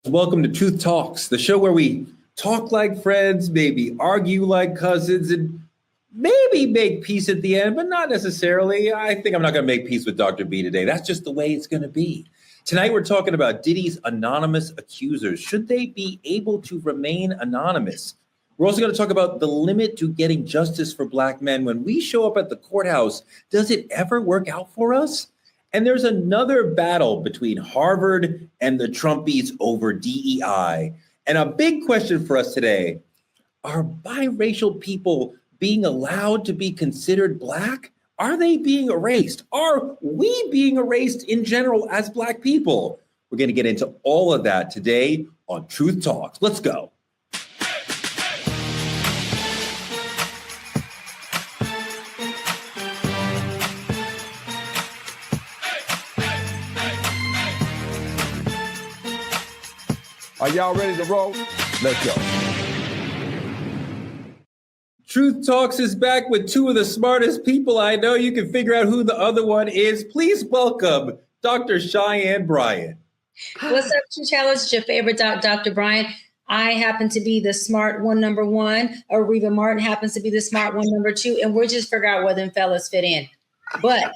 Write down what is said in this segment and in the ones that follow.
Welcome to Truth Talks, the show where we talk like friends, maybe argue like cousins, and maybe make peace at the end, but not necessarily. I think I'm not going to make peace with Dr. B today. That's just the way it's going to be. Tonight, we're talking about Diddy's anonymous accusers. Should they be able to remain anonymous? We're also going to talk about the limit to getting justice for Black men. When we show up at the courthouse, does it ever work out for us? And there's another battle between Harvard and the Trumpies over DEI. And a big question for us today, are biracial people being allowed to be considered Black? Are they being erased? Are we being erased in general as Black people? We're going to get into all of that today on Truth Talks. Let's go. Are y'all ready to roll? Let's go. Truth Talks is back with two of the smartest people I know. You can figure out who the other one is. Please welcome Dr. Cheyenne Bryant. What's up, Truth Tellers? It's your favorite Dr. Bryant. I happen to be the smart one, number one. Areva Martin happens to be the smart one, number two. And we're just figuring out where them fellas fit in. But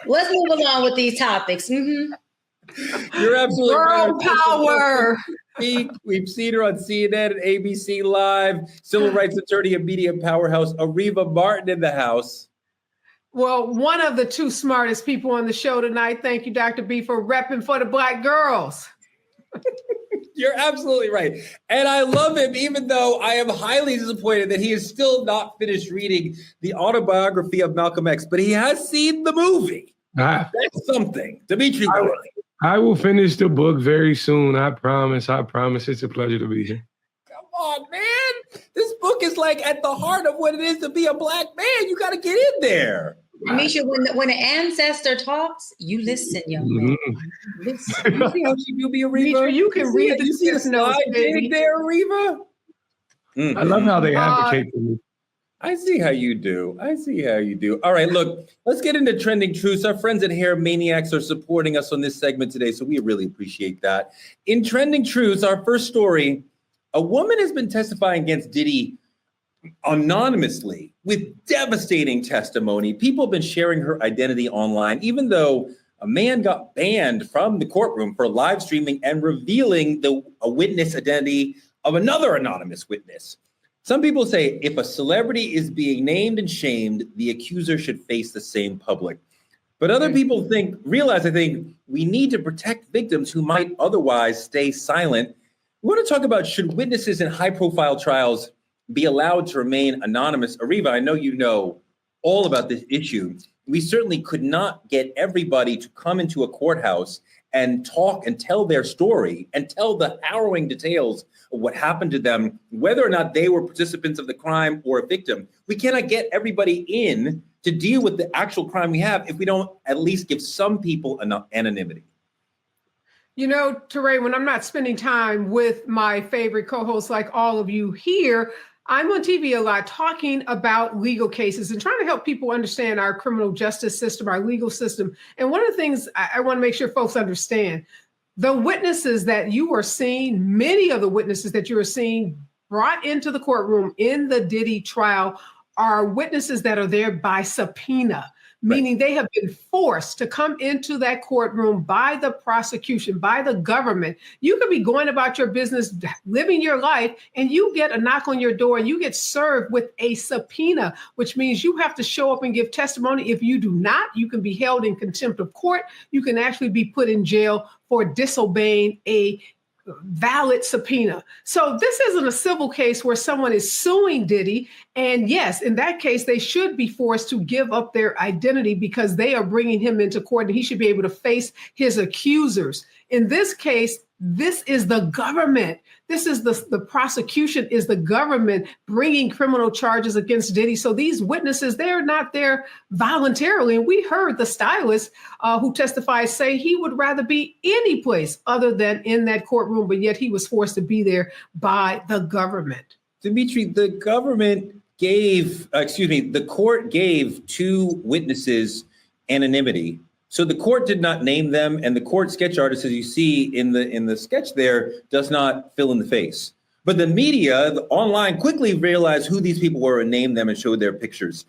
let's move along with these topics. You're absolutely Girl right. power. We've seen her on CNN and ABC Live, civil rights attorney and media powerhouse, Areva Martin in the house. Well, one of the two smartest people on the show tonight. Thank you, Dr. B, for repping for the Black girls. You're absolutely right. And I love him, even though I am highly disappointed that he is still not finished reading the autobiography of Malcolm X, but he has seen the movie. That's something. Dimitri. I will finish the book very soon. I promise. I promise. It's a pleasure to be here. Come on, man. This book is like at the heart of what it is to be a Black man. You got to get in there. Misha, when an ancestor talks, you listen, young man. Listen. You see how she do be, Areva? Misha, you can read the slide notes, baby. there, Areva? I love how they advocate for me. I see how you do. All right, look, let's get into trending truths. Our friends at Hair Maniacs are supporting us on this segment today, so we really appreciate that. In trending truths, our first story, a woman has been testifying against Diddy anonymously with devastating testimony. People have been sharing her identity online, even though a man got banned from the courtroom for live streaming and revealing a witness identity of another anonymous witness. Some people say if a celebrity is being named and shamed, the accuser should face the same public. But other people realize we need to protect victims who might otherwise stay silent. We want to talk about, should witnesses in high-profile trials be allowed to remain anonymous? Areva, I know you know all about this issue. We certainly could not get everybody to come into a courthouse and talk and tell their story and tell the harrowing details of what happened to them, whether or not they were participants of the crime or a victim. We cannot get everybody in to deal with the actual crime we have if we don't at least give some people anonymity. You know, Teray, when I'm not spending time with my favorite co-hosts like all of you here, I'm on TV a lot talking about legal cases and trying to help people understand our criminal justice system, our legal system. And one of the things I want to make sure folks understand, the witnesses that you are seeing, many of the witnesses that you are seeing brought into the courtroom in the Diddy trial are witnesses that are there by subpoena, meaning they have been forced to come into that courtroom by the prosecution, by the government. You could be going about your business, living your life, and you get a knock on your door and you get served with a subpoena, which means you have to show up and give testimony. If you do not, you can be held in contempt of court. You can actually be put in jail for disobeying a valid subpoena. So this isn't a civil case where someone is suing Diddy. And yes, in that case, they should be forced to give up their identity because they are bringing him into court and he should be able to face his accusers. In this case, this is the government. This is the prosecution is the government bringing criminal charges against Diddy. So these witnesses, they're not there voluntarily. And we heard the stylist who testified say he would rather be any place other than in that courtroom, but yet he was forced to be there by the government. Dimitri, the court gave two witnesses anonymity So the court did not name them, and the court sketch artist, as you see in the sketch there, does not fill in the face. But the media, the online, quickly realized who these people were and named them and showed their pictures.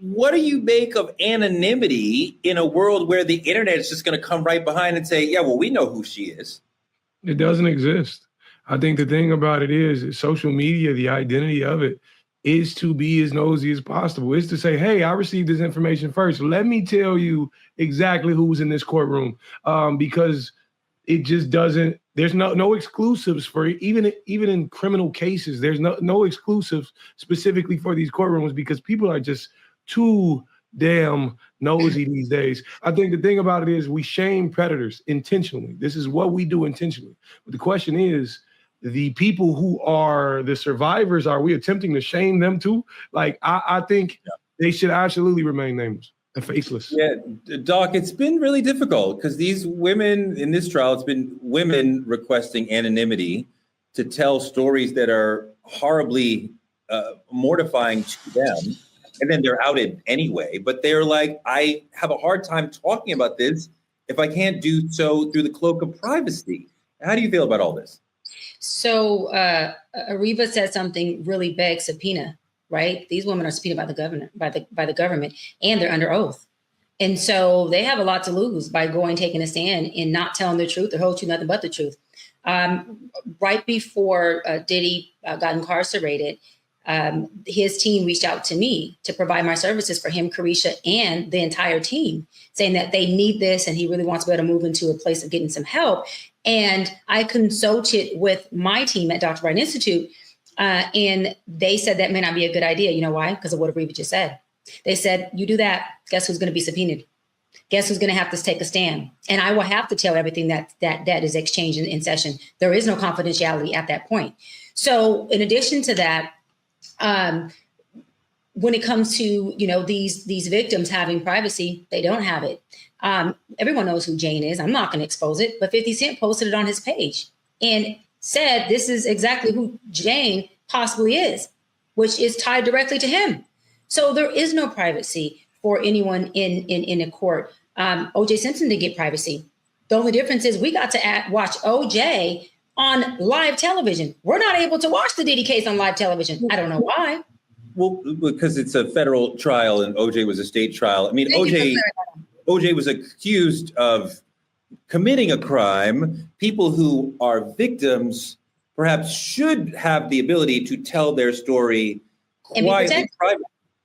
What do you make of anonymity in a world where the internet is just going to come right behind and say, yeah, well, we know who she is? It doesn't exist. I think the thing about it is social media, the identity of it is to be as nosy as possible. Is to say, hey, I received this information first. Let me tell you exactly who's in this courtroom, because it just doesn't. There's no exclusives for even in criminal cases. There's no exclusives specifically for these courtrooms because people are just too damn nosy these days. I think the thing about it is we shame predators intentionally. This is what we do intentionally. But the question is, the people who are the survivors, are we attempting to shame them too? Like, I think they should absolutely remain nameless and faceless. Yeah, Doc, it's been really difficult because these women in this trial, it's been women requesting anonymity to tell stories that are horribly mortifying to them. And then they're outed anyway. But they're like, I have a hard time talking about this if I can't do so through the cloak of privacy. How do you feel about all this? So Ariva said something really begs subpoena, right? These women are subpoenaed by the government, by the government, and they're under oath. And so they have a lot to lose by taking a stand and not telling the truth, the whole truth, nothing but the truth. Right before Diddy got incarcerated, his team reached out to me to provide my services for him, Carisha, and the entire team, saying that they need this and he really wants to be able to move into a place of getting some help. And I consulted with my team at Dr. Bright Institute, and they said that may not be a good idea. You know why? Because of what Ariva just said. They said, you do that, guess who's going to be subpoenaed? Guess who's going to have to take a stand? And I will have to tell everything that is exchanged in session. There is no confidentiality at that point. So in addition to that, when it comes to, these victims having privacy, they don't have it. Everyone knows who Jane is. I'm not going to expose it, but 50 Cent posted it on his page and said, this is exactly who Jane possibly is, which is tied directly to him. So there is no privacy for anyone in a court. O.J. Simpson didn't get privacy. The only difference is we got to watch O.J. on live television. We're not able to watch the Diddy case on live television. I don't know why. Well, because it's a federal trial and OJ was a state trial. I mean, OJ was accused of committing a crime. People who are victims perhaps should have the ability to tell their story quietly,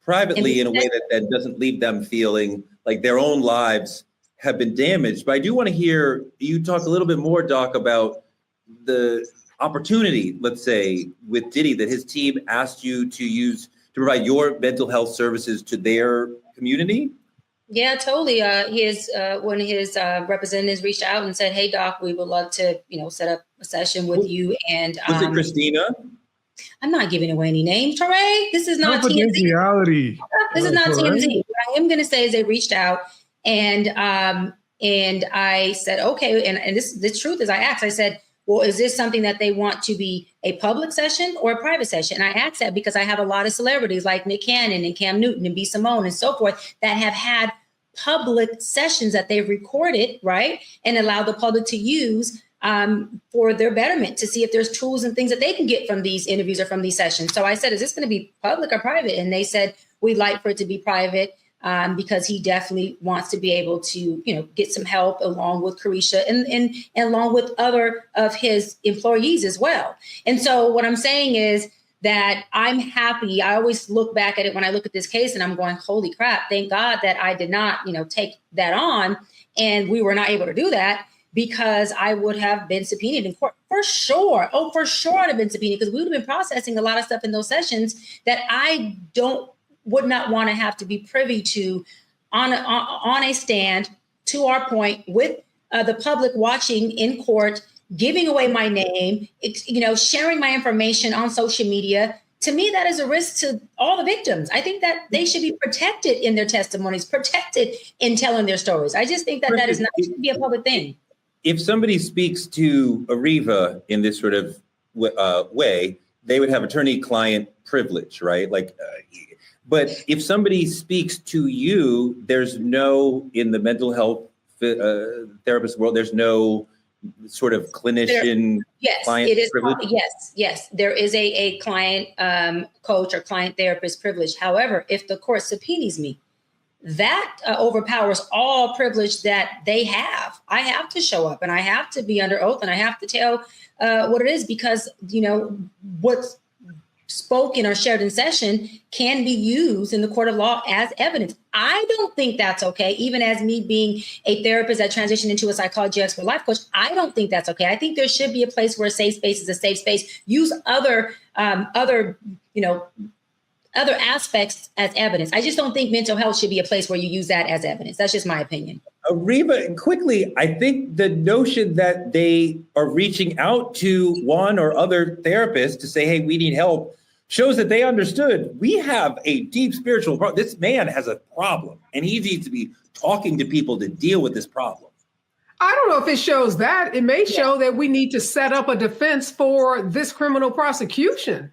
privately in a way that doesn't leave them feeling like their own lives have been damaged. But I do want to hear you talk a little bit more, Doc, about the opportunity, let's say, with Diddy that his team asked you to provide your mental health services to their community. Yeah, totally. When his representatives reached out and said, "Hey, Doc, we would love to, set up a session with you." And was it Christina? I'm not giving away any names, Teray. This is not TMZ. This is not TMZ. What I am going to say is they reached out, and I said, okay. And the truth is, I asked. I said, well, is this something that they want to be a public session or a private session? And I asked that because I have a lot of celebrities like Nick Cannon and Cam Newton and B. Simone and so forth that have had public sessions that they've recorded, right, and allowed the public to use for their betterment, to see if there's tools and things that they can get from these interviews or from these sessions. So I said, is this going to be public or private? And they said, we'd like for it to be private because he definitely wants to be able to, get some help along with Carisha and along with other of his employees as well. And so what I'm saying is that I'm happy. I always look back at it when I look at this case and I'm going, holy crap, thank God that I did not, take that on. And we were not able to do that, because I would have been subpoenaed in court for sure. Oh, for sure I'd have been subpoenaed, because we would have been processing a lot of stuff in those sessions that I would not want to have to be privy to on a stand, to our point, with the public watching in court, giving away my name, sharing my information on social media. To me, that is a risk to all the victims. I think that they should be protected in their testimonies, protected in telling their stories. I just think that shouldn't be a public thing. If somebody speaks to Ariva in this sort of way, they would have attorney-client privilege, right? Like But if somebody speaks to you, there's no, in the mental health therapist world, there's no sort of clinician client it is. privilege? Yes. There is a client coach or client therapist privilege. However, if the court subpoenas me, that overpowers all privilege that they have. I have to show up and I have to be under oath and I have to tell what it is, because, what's spoken or shared in session can be used in the court of law as evidence. I don't think that's okay. Even as me being a therapist that transitioned into a psychology expert life coach, I don't think that's okay. I think there should be a place where a safe space is a safe space. Use other aspects as evidence. I just don't think mental health should be a place where you use that as evidence. That's just my opinion. Reva, quickly, I think the notion that they are reaching out to one or other therapist to say, hey, we need help, shows that they understood we have a deep spiritual problem. This man has a problem and he needs to be talking to people to deal with this problem. I don't know if it shows that. It may show that we need to set up a defense for this criminal prosecution.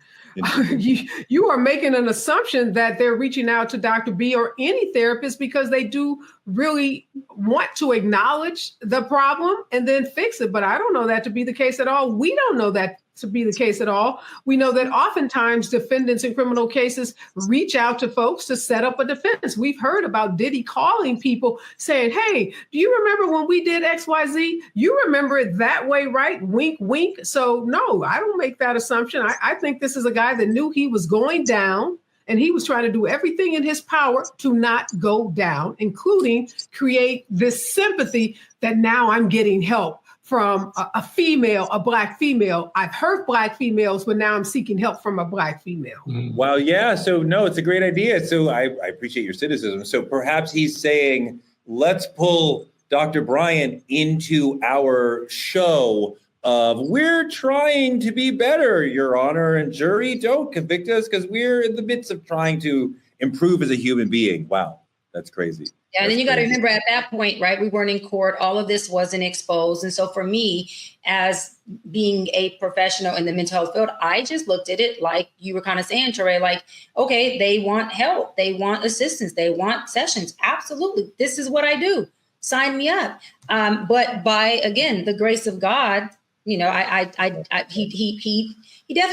You are making an assumption that they're reaching out to Dr. B or any therapist because they do really want to acknowledge the problem and then fix it. But I don't know that to be the case at all. We don't know that to be the case at all. We know that oftentimes defendants in criminal cases reach out to folks to set up a defense. We've heard about Diddy calling people saying, hey, do you remember when we did XYZ? You remember it that way, right? Wink, wink. So no, I don't make that assumption. I think this is a guy that knew he was going down and he was trying to do everything in his power to not go down, including create this sympathy that now I'm getting help from a female, a Black female. I've hurt Black females, but now I'm seeking help from a Black female. Well, yeah. So no, it's a great idea. So I appreciate your cynicism. So perhaps he's saying, let's pull Dr. Bryant into our show of we're trying to be better, Your Honor, and jury, don't convict us because we're in the midst of trying to improve as a human being. Wow, that's crazy. Yeah, and then you got to remember at that point, right, we weren't in court. All of this wasn't exposed. And so for me, as being a professional in the mental health field, I just looked at it like you were kind of saying, Teray, like, okay, they want help. They want assistance. They want sessions. Absolutely. This is what I do. Sign me up. But by, again, the grace of God, he definitely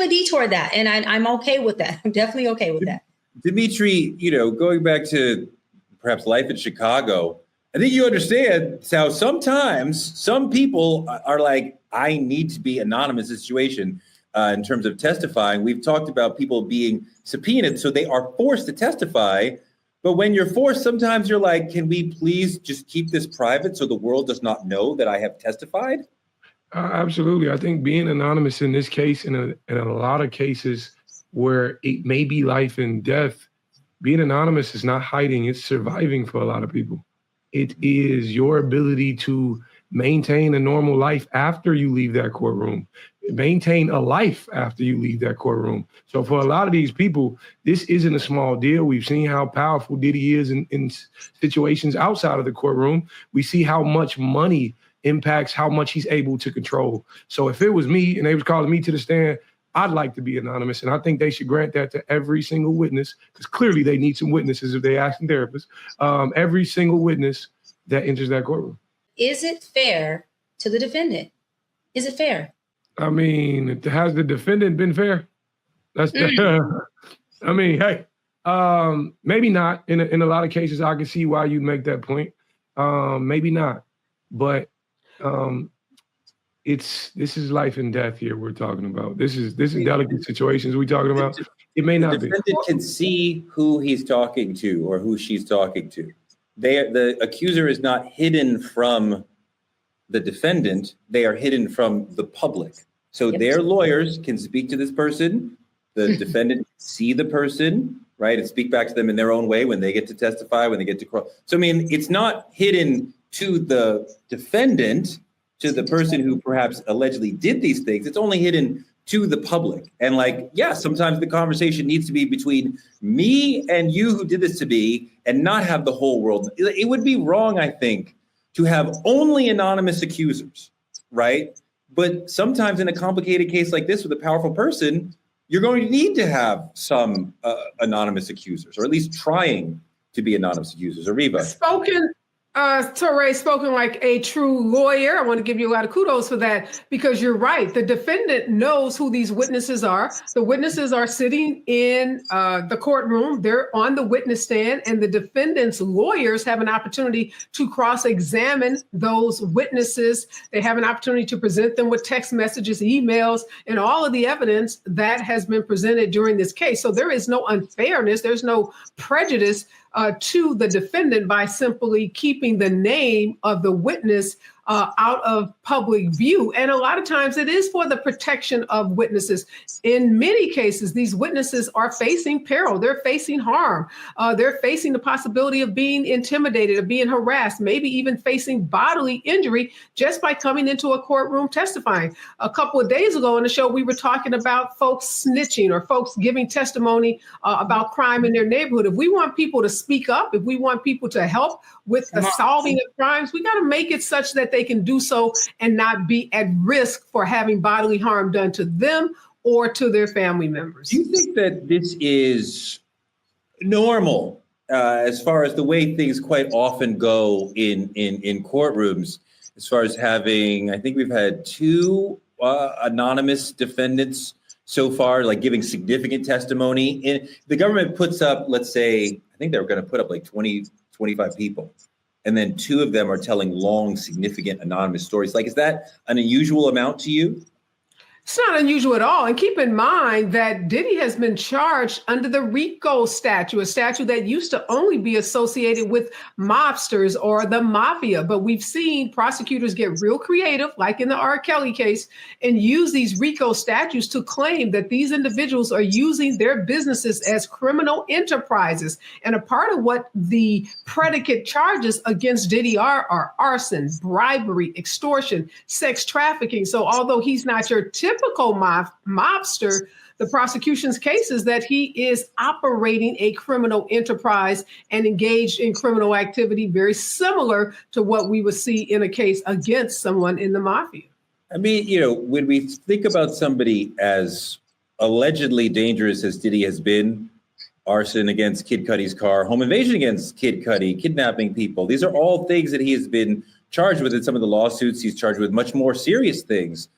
detoured that. And I'm okay with that. I'm definitely okay with that. Dimitri, going back to perhaps life in Chicago, I think you understand how sometimes some people are like, I need to be anonymous in this situation in terms of testifying. We've talked about people being subpoenaed, so they are forced to testify. But when you're forced, sometimes you're like, can we please just keep this private so the world does not know that I have testified? Absolutely. I think being anonymous in this case, in a lot of cases where it may be life and death, being anonymous is not hiding, it's surviving for a lot of people. It is your ability to maintain a normal life after you leave that courtroom, maintain a life after you leave that courtroom. So for a lot of these people, this isn't a small deal. We've seen how powerful Diddy is in situations outside of the courtroom. We see how much money impacts how much he's able to control. So if it was me and they was calling me to the stand, I'd like to be anonymous. And I think they should grant that to every single witness, because clearly they need some witnesses if they ask therapists, every single witness that enters that courtroom. Is it fair to the defendant? Is it fair? I mean, has the defendant been fair? That's the, I mean, hey, maybe not. In a lot of cases, I can see why you make that point. Maybe not. But this is life and death here we're talking about. This is delicate situations we're talking about. It may not be. The defendant can see who he's talking to or who she's talking to. The accuser is not hidden from the defendant. They are hidden from the public. So their lawyers can speak to this person. The defendant can see the person, right, and speak back to them in their own way when they get to testify, when they get to cross. So, I mean, it's not hidden to the defendant, to the person who perhaps allegedly did these things. It's only hidden to the public. And sometimes the conversation needs to be between me and you who did this to me and not have the whole world. It would be wrong, I think, to have only anonymous accusers, right? But sometimes in a complicated case like this with a powerful person, you're going to need to have some anonymous accusers, or at least trying to be anonymous accusers. Ariva. Touré, spoken like a true lawyer. I want to give you a lot of kudos for that, because you're right. The defendant knows who these witnesses are. The witnesses are sitting in the courtroom. They're on the witness stand, and the defendant's lawyers have an opportunity to cross-examine those witnesses. They have an opportunity to present them with text messages, emails, and all of the evidence that has been presented during this case. So there is no unfairness. There's no prejudice to the defendant by simply keeping the name of the witness out of public view. And a lot of times it is for the protection of witnesses. In many cases, these witnesses are facing peril. They're facing harm. They're facing the possibility of being intimidated, of being harassed, maybe even facing bodily injury just by coming into a courtroom testifying. A couple of days ago on the show, we were talking about folks snitching or folks giving testimony about crime in their neighborhood. If we want people to speak up, if we want people to help with the solving of crimes, we got to make it such that they can do so and not be at risk for having bodily harm done to them or to their family members. Do you think that this is normal as far as the way things quite often go in courtrooms, as far as having, I think we've had 2 anonymous defendants so far, like giving significant testimony. And the government puts up, let's say, I think they were going to put up like 20, 25 people. And then 2 of them are telling long, significant anonymous stories. Like, is that an unusual amount to you? It's not unusual at all. And keep in mind that Diddy has been charged under the RICO statute, a statute that used to only be associated with mobsters or the mafia. But we've seen prosecutors get real creative, like in the R. Kelly case, and use these RICO statutes to claim that these individuals are using their businesses as criminal enterprises. And a part of what the predicate charges against Diddy are arson, bribery, extortion, sex trafficking. So although he's not your typical mobster, the prosecution's case is that he is operating a criminal enterprise and engaged in criminal activity very similar to what we would see in a case against someone in the mafia. I mean, when we think about somebody as allegedly dangerous as Diddy has been, arson against Kid Cudi's car, home invasion against Kid Cudi, kidnapping people, these are all things that he has been charged with in some of the lawsuits. He's charged with much more serious things.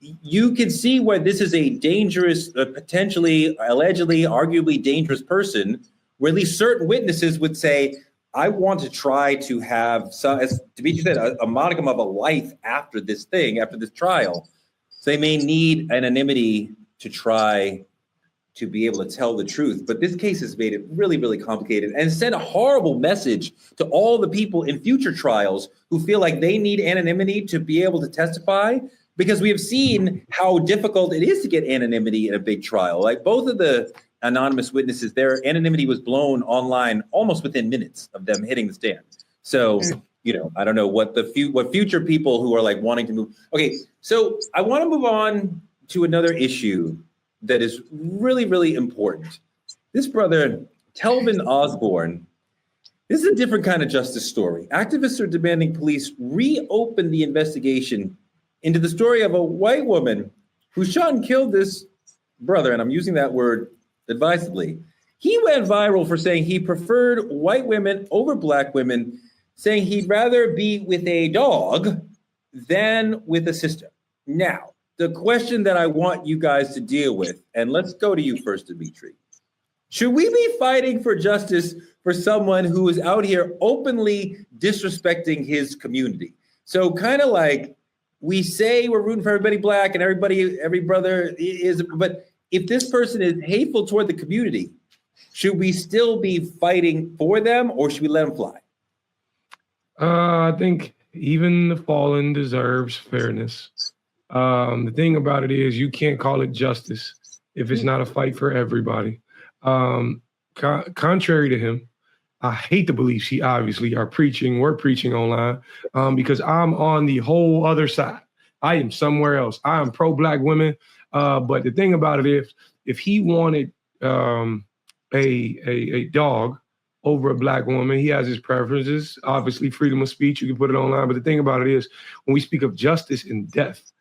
You can see why this is a dangerous, potentially, allegedly, arguably dangerous person, where at least certain witnesses would say, I want to try to have, some, as Demetri said, a modicum of a life after this thing, after this trial. So they may need anonymity to try to be able to tell the truth. But this case has made it really, really complicated and sent a horrible message to all the people in future trials who feel like they need anonymity to be able to testify, because we have seen how difficult it is to get anonymity in a big trial. Like both of the anonymous witnesses, their anonymity was blown online almost within minutes of them hitting the stand. So, I don't know what what future people who are like wanting to move. Okay, so I want to move on to another issue that is really, really important. This brother, Telvin Osborne, this is a different kind of justice story. Activists are demanding police reopen the investigation into the story of a white woman who shot and killed this brother, and I'm using that word advisedly. He went viral for saying he preferred white women over black women, saying he'd rather be with a dog than with a sister. Now, the question that I want you guys to deal with, and let's go to you first, Demetri. Should we be fighting for justice for someone who is out here openly disrespecting his community? So kind of like, we say we're rooting for everybody black and every brother is, but if this person is hateful toward the community, should we still be fighting for them, or should we let them fly? I think even the fallen deserves fairness. The thing about it is you can't call it justice if it's not a fight for everybody. Contrary to him, I hate the beliefs he obviously we're preaching online, because I'm on the whole other side. I am somewhere else. I am pro-black women. But the thing about it is, if he wanted a dog over a black woman, he has his preferences. Obviously, freedom of speech, you can put it online. But the thing about it is, when we speak of justice and death,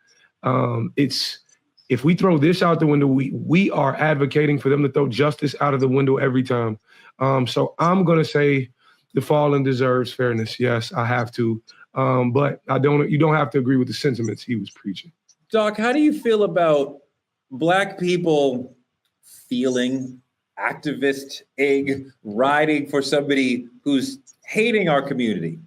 it's If we throw this out the window, we are advocating for them to throw justice out of the window every time. So I'm going to say the fallen deserves fairness. Yes, I have to. But you don't have to agree with the sentiments he was preaching. Doc, how do you feel about Black people feeling activist egg riding for somebody who's hating our community?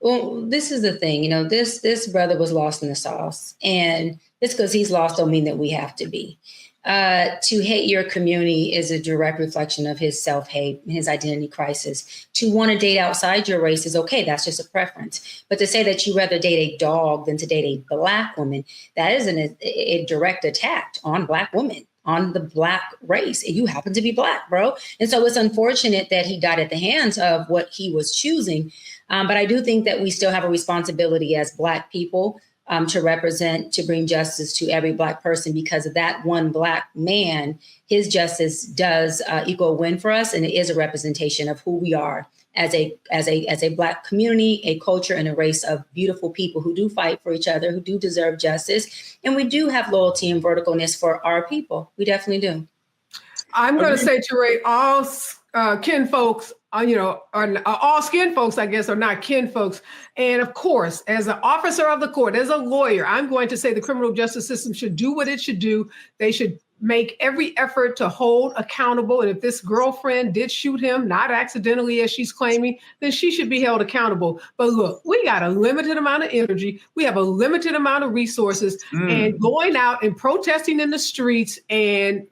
Well, this is the thing, this brother was lost in the sauce, and just because he's lost don't mean that we have to be. To hate your community is a direct reflection of his self-hate, his identity crisis. To want to date outside your race is okay. That's just a preference. But to say that you rather date a dog than to date a Black woman, that is a direct attack on Black women, on the Black race. You happen to be Black, bro. And so it's unfortunate that he died at the hands of what he was choosing. But I do think that we still have a responsibility as Black people to represent, to bring justice to every Black person, because of that one Black man, his justice does equal a win for us. And it is a representation of who we are as a Black community, a culture, and a race of beautiful people who do fight for each other, who do deserve justice. And we do have loyalty and verticalness for our people. We definitely do. I'm going to say, Teray, all kin folks, all skin folks, I guess, are not kin folks. And of course, as an officer of the court, as a lawyer, I'm going to say the criminal justice system should do what it should do. They should make every effort to hold accountable. And if this girlfriend did shoot him, not accidentally as she's claiming, then she should be held accountable. But look, we got a limited amount of energy. We have a limited amount of resources, and going out and protesting in the streets and,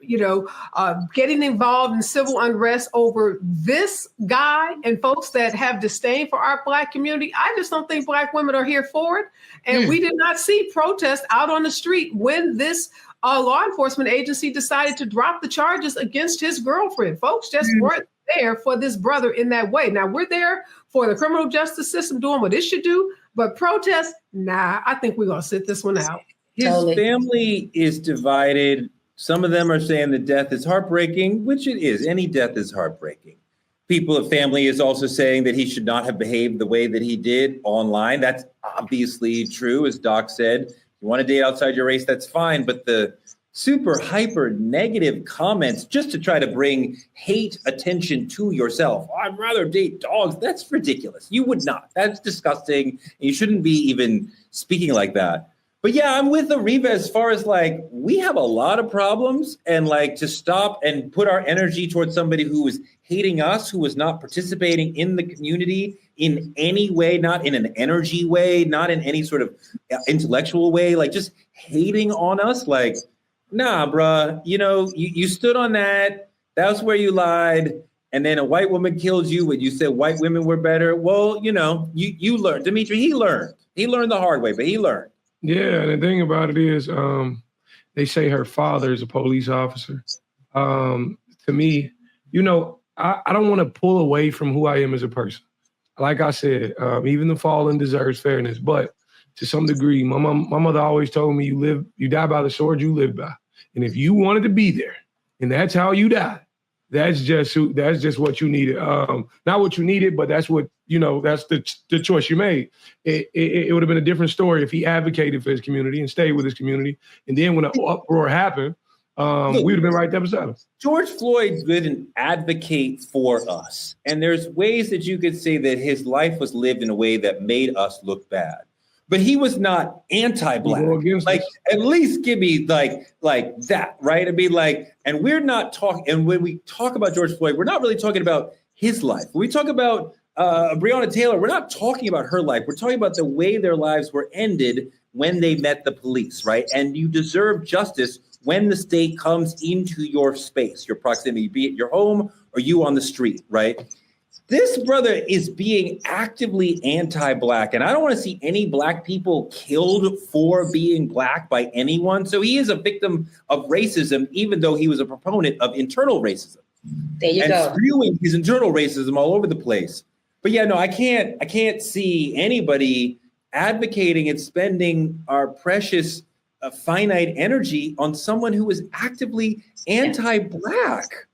getting involved in civil unrest over this guy and folks that have disdain for our Black community, I just don't think Black women are here for it. And we did not see protests out on the street when this law enforcement agency decided to drop the charges against his girlfriend. Folks just weren't there for this brother in that way. Now, we're there for the criminal justice system doing what it should do, but protests, nah, I think we're going to sit this one out. His family is divided. Some of them are saying the death is heartbreaking, which it is. Any death is heartbreaking. People of family is also saying that he should not have behaved the way that he did online. That's obviously true, as Doc said. You want to date outside your race, that's fine. But the super hyper negative comments just to try to bring hate attention to yourself. I'd rather date dogs. That's ridiculous. You would not. That's disgusting. You shouldn't be even speaking like that. But yeah, I'm with Ariva as far as we have a lot of problems, and to stop and put our energy towards somebody who is hating us, who is not participating in the community in any way, not in an energy way, not in any sort of intellectual way, just hating on us. Nah, bruh, you stood on that. That's where you lied. And then a white woman killed you when you said white women were better. Well, you learned. Dimitri, he learned. He learned the hard way, but he learned. Yeah, the thing about it is, they say her father is a police officer. To me, I don't want to pull away from who I am as a person. Like I said, even the fallen deserves fairness, but to some degree, my mother always told me, you die by the sword you live by. And if you wanted to be there, and that's how you die, that's just what you needed. Not what you needed, but that's what, that's the choice you made. It would have been a different story if he advocated for his community and stayed with his community. And then when an uproar happened, we would have been right there beside him. George Floyd didn't advocate for us. And there's ways that you could say that his life was lived in a way that made us look bad. But he was not anti-Black. At least give me like that, right? And we're not talking, and when we talk about George Floyd, we're not really talking about his life. When we talk about Breonna Taylor, we're not talking about her life. We're talking about the way their lives were ended when they met the police, right? And you deserve justice when the state comes into your space, your proximity, be it your home or you on the street, right? This brother is being actively anti-Black, and I don't want to see any Black people killed for being Black by anyone. So he is a victim of racism, even though he was a proponent of internal racism. There you go. Spewing his internal racism all over the place. But yeah, no, I can't see anybody advocating and spending our precious finite energy on someone who is actively anti-Black.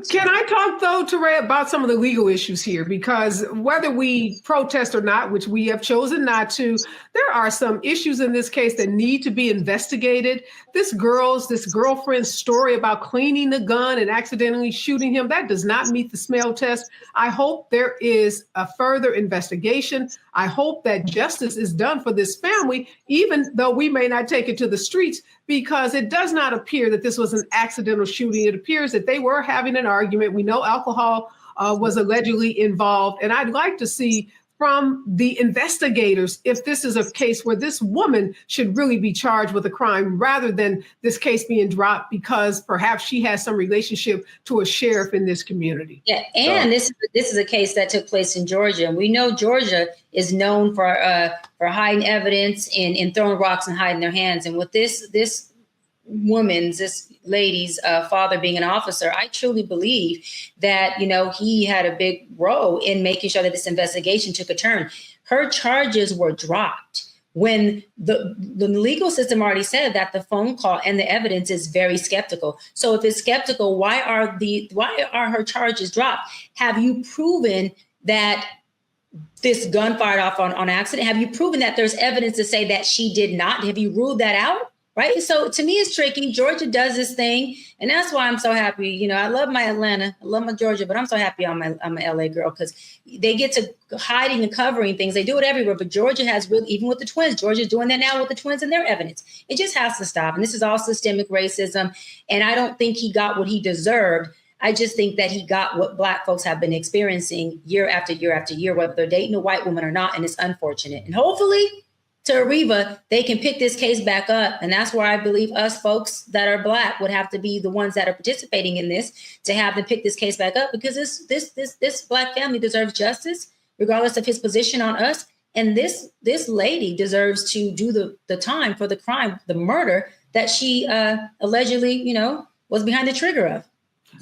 Can I talk, though, Teray, about some of the legal issues here? Because whether we protest or not, which we have chosen not to, there are some issues in this case that need to be investigated. This girlfriend's story about cleaning the gun and accidentally shooting him, that does not meet the smell test. I hope there is a further investigation. I hope that justice is done for this family, even though we may not take it to the streets, because it does not appear that this was an accidental shooting. It appears that they were having an argument. We know alcohol was allegedly involved. And I'd like to see from the investigators if this is a case where this woman should really be charged with a crime rather than this case being dropped because perhaps she has some relationship to a sheriff in this community. Yeah, and this is a case that took place in Georgia. And we know Georgia is known for hiding evidence and throwing rocks and hiding their hands. And with this lady's father being an officer, I truly believe that, he had a big role in making sure that this investigation took a turn. Her charges were dropped when the legal system already said that the phone call and the evidence is very skeptical. So if it's skeptical, why are her charges dropped? Have you proven that this gun fired off on accident? Have you proven that there's evidence to say that she did not? Have you ruled that out? Right. So to me, it's tricky. Georgia does this thing. And that's why I'm so happy. I love my Atlanta. I love my Georgia, but I'm so happy I'm a LA girl because they get to hiding and covering things. They do it everywhere. But Georgia has really, even with the twins, Georgia's doing that now with the twins and their evidence. It just has to stop. And this is all systemic racism. And I don't think he got what he deserved. I just think that he got what Black folks have been experiencing year after year after year, whether they're dating a white woman or not. And it's unfortunate. And hopefully, to Ariva, they can pick this case back up. And that's where I believe us folks that are Black would have to be the ones that are participating in this to have them pick this case back up, because this Black family deserves justice, regardless of his position on us. And this lady deserves to do the time for the crime, the murder that she allegedly, was behind the trigger of.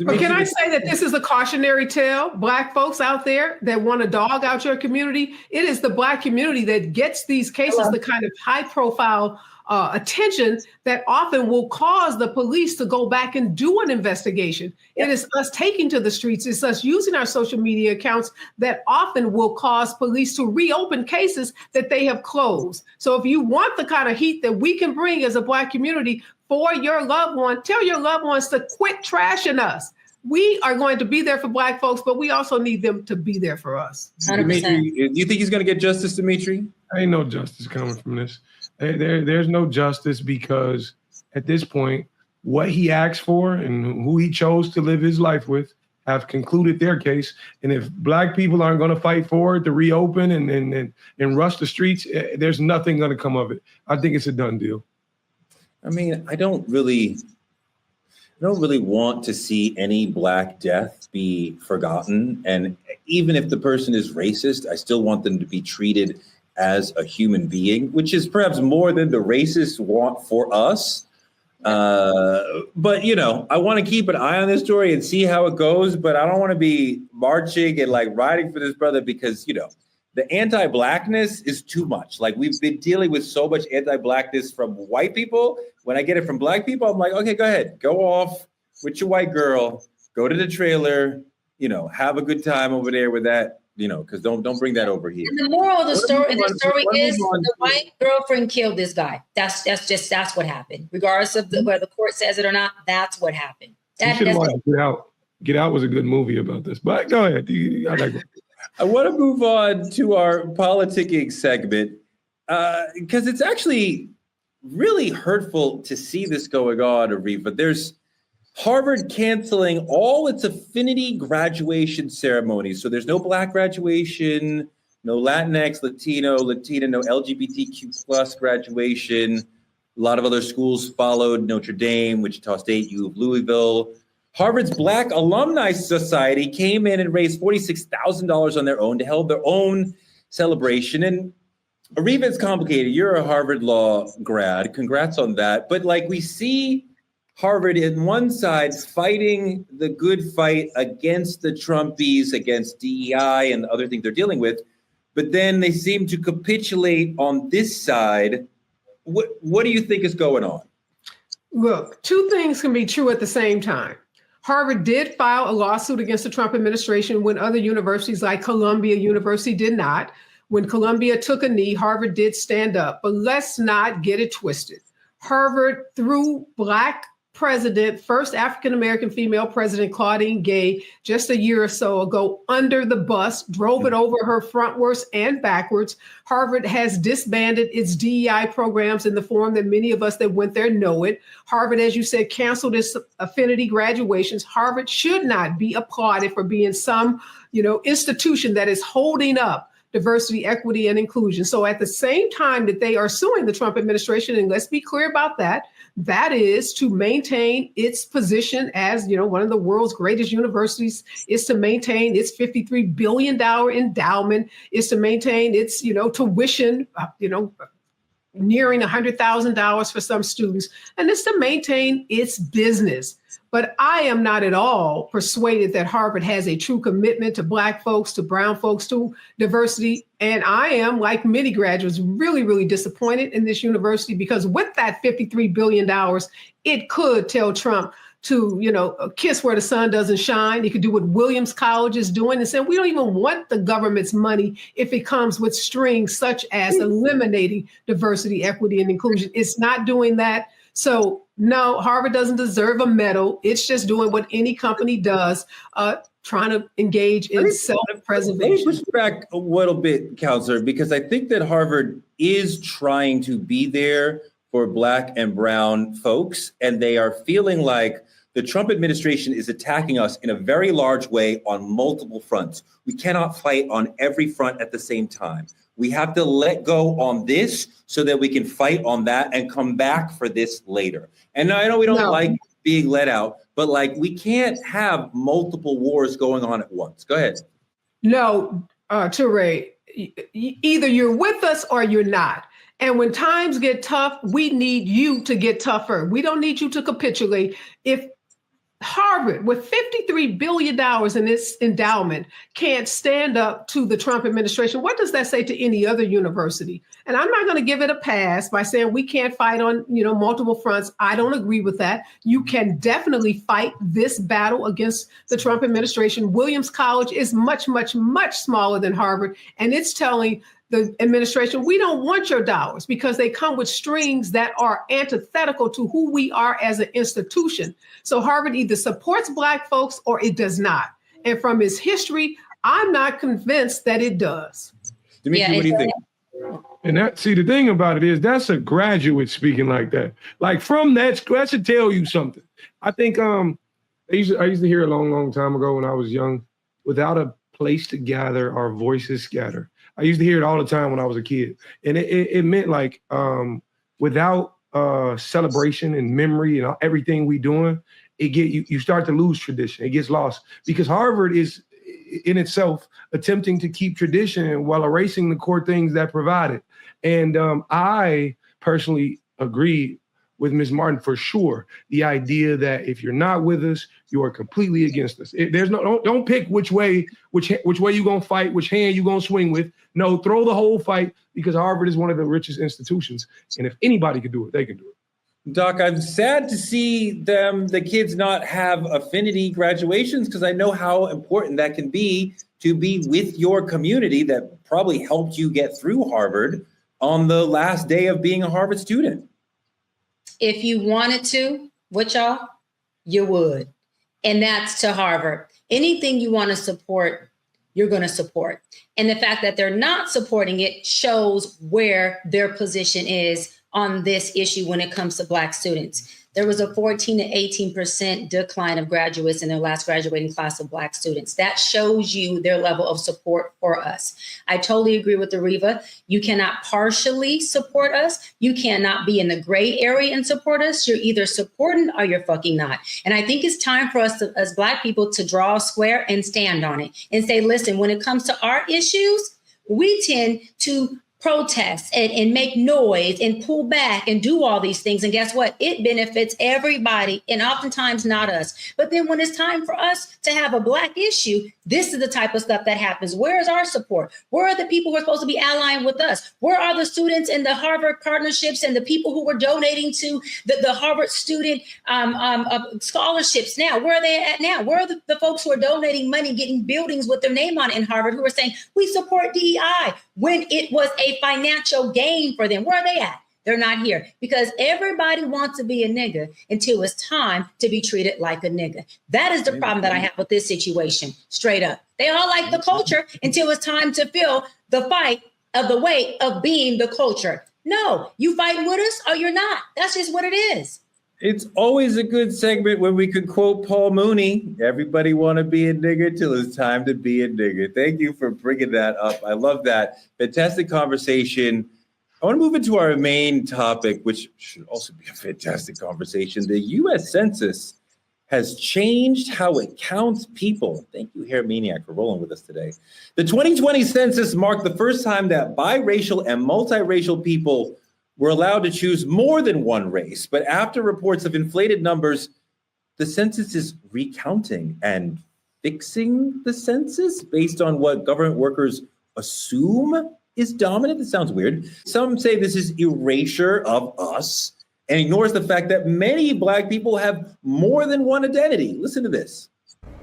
But can I say that this is a cautionary tale, Black folks out there that want to dog out your community? It is the Black community that gets these cases, the kind of high profile attention that often will cause the police to go back and do an investigation. Yep. It is us taking to the streets. It's us using our social media accounts that often will cause police to reopen cases that they have closed. So if you want the kind of heat that we can bring as a Black community for your loved one, tell your loved ones to quit trashing us. We are going to be there for Black folks, but we also need them to be there for us. 100%. Dimitri, do you think he's going to get justice, Dimitri? Ain't no justice coming from this. There's no justice because at this point, what he asked for and who he chose to live his life with have concluded their case. And if Black people aren't going to fight for it to reopen and rush the streets, there's nothing going to come of it. I think it's a done deal. I mean, I don't really want to see any Black death be forgotten. And even if the person is racist, I still want them to be treated as a human being, which is perhaps more than the racists want for us. But, I want to keep an eye on this story and see how it goes. But I don't want to be marching and riding for this brother because, the anti-Blackness is too much. We've been dealing with so much anti-Blackness from white people. When I get it from Black people, I'm like, okay, go ahead. Go off with your white girl. Go to the trailer. Have a good time over there with that. Because don't bring that over here. And the moral of the story is the white girlfriend killed this guy. That's what happened. Regardless of whether the court says it or not, that's what happened. Get Out. Get Out was a good movie about this. But go ahead. I like it. I want to move on to our politicking segment because it's actually really hurtful to see this going on, Ariva. There's Harvard canceling all its affinity graduation ceremonies. So there's no Black graduation, no Latinx, Latino, Latina, no LGBTQ plus graduation. A lot of other schools followed: Notre Dame, Wichita State, U of Louisville. Harvard's Black Alumni Society came in and raised $46,000 on their own to hold their own celebration. And Ariva, it's complicated. You're a Harvard law grad. Congrats on that. But we see Harvard in one side fighting the good fight against the Trumpies, against DEI and the other things they're dealing with. But then they seem to capitulate on this side. What do you think is going on? Look, two things can be true at the same time. Harvard did file a lawsuit against the Trump administration when other universities like Columbia University did not. When Columbia took a knee, Harvard did stand up. But let's not get it twisted. Harvard, through Black president, first African-American female president, Claudine Gay, just a year or so ago, under the bus, drove it over her frontwards and backwards. Harvard has disbanded its DEI programs in the form that many of us that went there know it. Harvard, as you said, canceled its affinity graduations. Harvard should not be applauded for being some, institution that is holding up diversity, equity, and inclusion. So at the same time that they are suing the Trump administration, and let's be clear about that, that is to maintain its position as, one of the world's greatest universities, is to maintain its $53 billion endowment, is to maintain its, tuition, nearing $100,000 for some students, and it's to maintain its business. But I am not at all persuaded that Harvard has a true commitment to Black folks, to brown folks, to diversity. And I am, like many graduates, really, really disappointed in this university, because with that $53 billion, it could tell Trump to, kiss where the sun doesn't shine. It could do what Williams College is doing and say, we don't even want the government's money if it comes with strings such as eliminating diversity, equity, and inclusion. It's not doing that. So no, Harvard doesn't deserve a medal. It's just doing what any company does, trying to engage in self-preservation. Let me push back a little bit, Counselor, because I think that Harvard is trying to be there for Black and brown folks, and they are feeling like the Trump administration is attacking us in a very large way on multiple fronts. We cannot fight on every front at the same time. We have to let go on this so that we can fight on that and come back for this later. And I know we don't like being let out, but we can't have multiple wars going on at once. Go ahead. No, Teray, either you're with us or you're not. And when times get tough, we need you to get tougher. We don't need you to capitulate. If Harvard, with $53 billion in its endowment, can't stand up to the Trump administration, what does that say to any other university? And I'm not going to give it a pass by saying we can't fight on, multiple fronts. I don't agree with that. You can definitely fight this battle against the Trump administration. Williams College is much, much, much smaller than Harvard, and it's telling the administration, we don't want your dollars, because they come with strings that are antithetical to who we are as an institution. So Harvard either supports Black folks or it does not. And from its history, I'm not convinced that it does. Dimitri, what do you think? And the thing about it is, that's a graduate speaking like that. From that should tell you something. I think I used to hear a long, long time ago when I was young, without a place to gather, our voices scatter. I used to hear it all the time when I was a kid. And it meant without celebration and memory and everything we doing, you start to lose tradition. It gets lost, because Harvard is in itself attempting to keep tradition while erasing the core things that provide it. And I personally agree with Ms. Martin for sure. The idea that if you're not with us, you are completely against us. Don't pick which way you gonna fight, which hand you gonna swing with. No, throw the whole fight, because Harvard is one of the richest institutions. And if anybody could do it, they can do it. Doc, I'm sad to see the kids not have affinity graduations, because I know how important that can be to be with your community that probably helped you get through Harvard on the last day of being a Harvard student. If you wanted to, y'all, you would. And that's to Harvard. Anything you want to support, you're going to support. And the fact that they're not supporting it shows where their position is on this issue when it comes to Black students. There was a 14 to 18% decline of graduates in their last graduating class of Black students. That shows you their level of support for us. I totally agree with Areva. You cannot partially support us. You cannot be in the gray area and support us. You're either supporting or you're fucking not. And I think it's time for us as Black people to draw a square and stand on it and say, listen, when it comes to our issues, we tend to protest and make noise and pull back and do all these things. And guess what? It benefits everybody and oftentimes not us. But then when it's time for us to have a Black issue, this is the type of stuff that happens. Where is our support? Where are the people who are supposed to be allying with us? Where are the students in the Harvard partnerships and the people who were donating to the Harvard student scholarships now? Where are they at now? Where are the folks who are donating money, getting buildings with their name on it in Harvard, who are saying, we support DEI, when it was a financial gain for them? Where are they at? They're not here, because everybody wants to be a nigga until it's time to be treated like a nigga. That is the problem that I have with this situation, straight up. They all like the culture until it's time to feel the fight of the weight of being the culture. No, you fighting with us or you're not. That's just what it is. It's always a good segment when we could quote Paul Mooney. Everybody want to be a nigger till it's time to be a nigger. Thank you for bringing that up. I love that. Fantastic conversation. I want to move into our main topic, which should also be a fantastic conversation. The U.S. Census has changed how it counts people. Thank you, Hair Maniac, for rolling with us today. The 2020 census marked the first time that biracial and multiracial people were allowed to choose more than one race. But after reports of inflated numbers, the census is recounting and fixing the census based on what government workers assume is dominant. That sounds weird. Some say this is erasure of us and ignores the fact that many Black people have more than one identity. Listen to this.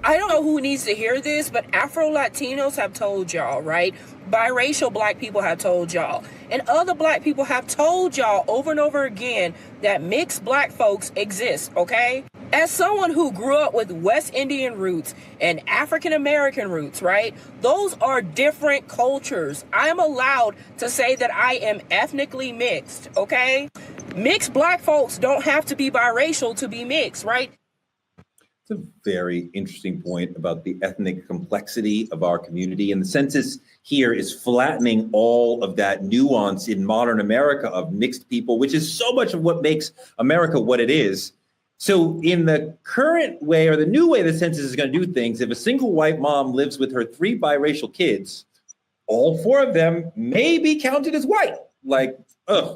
I don't know who needs to hear this, but Afro-Latinos have told y'all, right? Biracial Black people have told y'all. And other Black people have told y'all over and over again that mixed Black folks exist, okay? As someone who grew up with West Indian roots and African American roots, right? Those are different cultures. I am allowed to say that I am ethnically mixed, okay? Mixed Black folks don't have to be biracial to be mixed, right? It's a very interesting point about the ethnic complexity of our community. And the census here is flattening all of that nuance in modern America of mixed people, which is so much of what makes America what it is. So in the current way, or the new way the census is going to do things, if a single white mom lives with her 3 biracial kids, all 4 of them may be counted as white, like,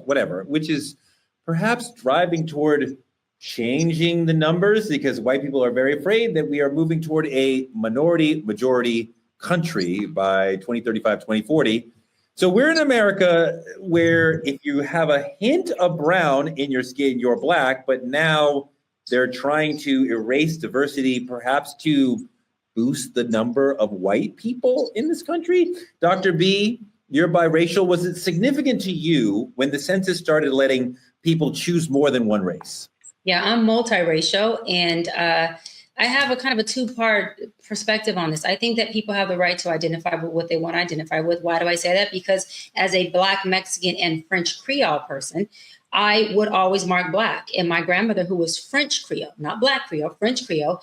whatever, which is perhaps driving toward changing the numbers, because white people are very afraid that we are moving toward a minority majority country by 2035, 2040. So we're in America where if you have a hint of brown in your skin, you're Black, but now they're trying to erase diversity, perhaps to boost the number of white people in this country. Dr. B, you're biracial. Was it significant to you when the census started letting people choose more than one race? Yeah, I'm multiracial, and I have a kind of a 2-part perspective on this. I think that people have the right to identify with what they want to identify with. Why do I say that? Because as a Black, Mexican, and French Creole person, I would always mark Black. And my grandmother, who was French Creole, not Black Creole, French Creole,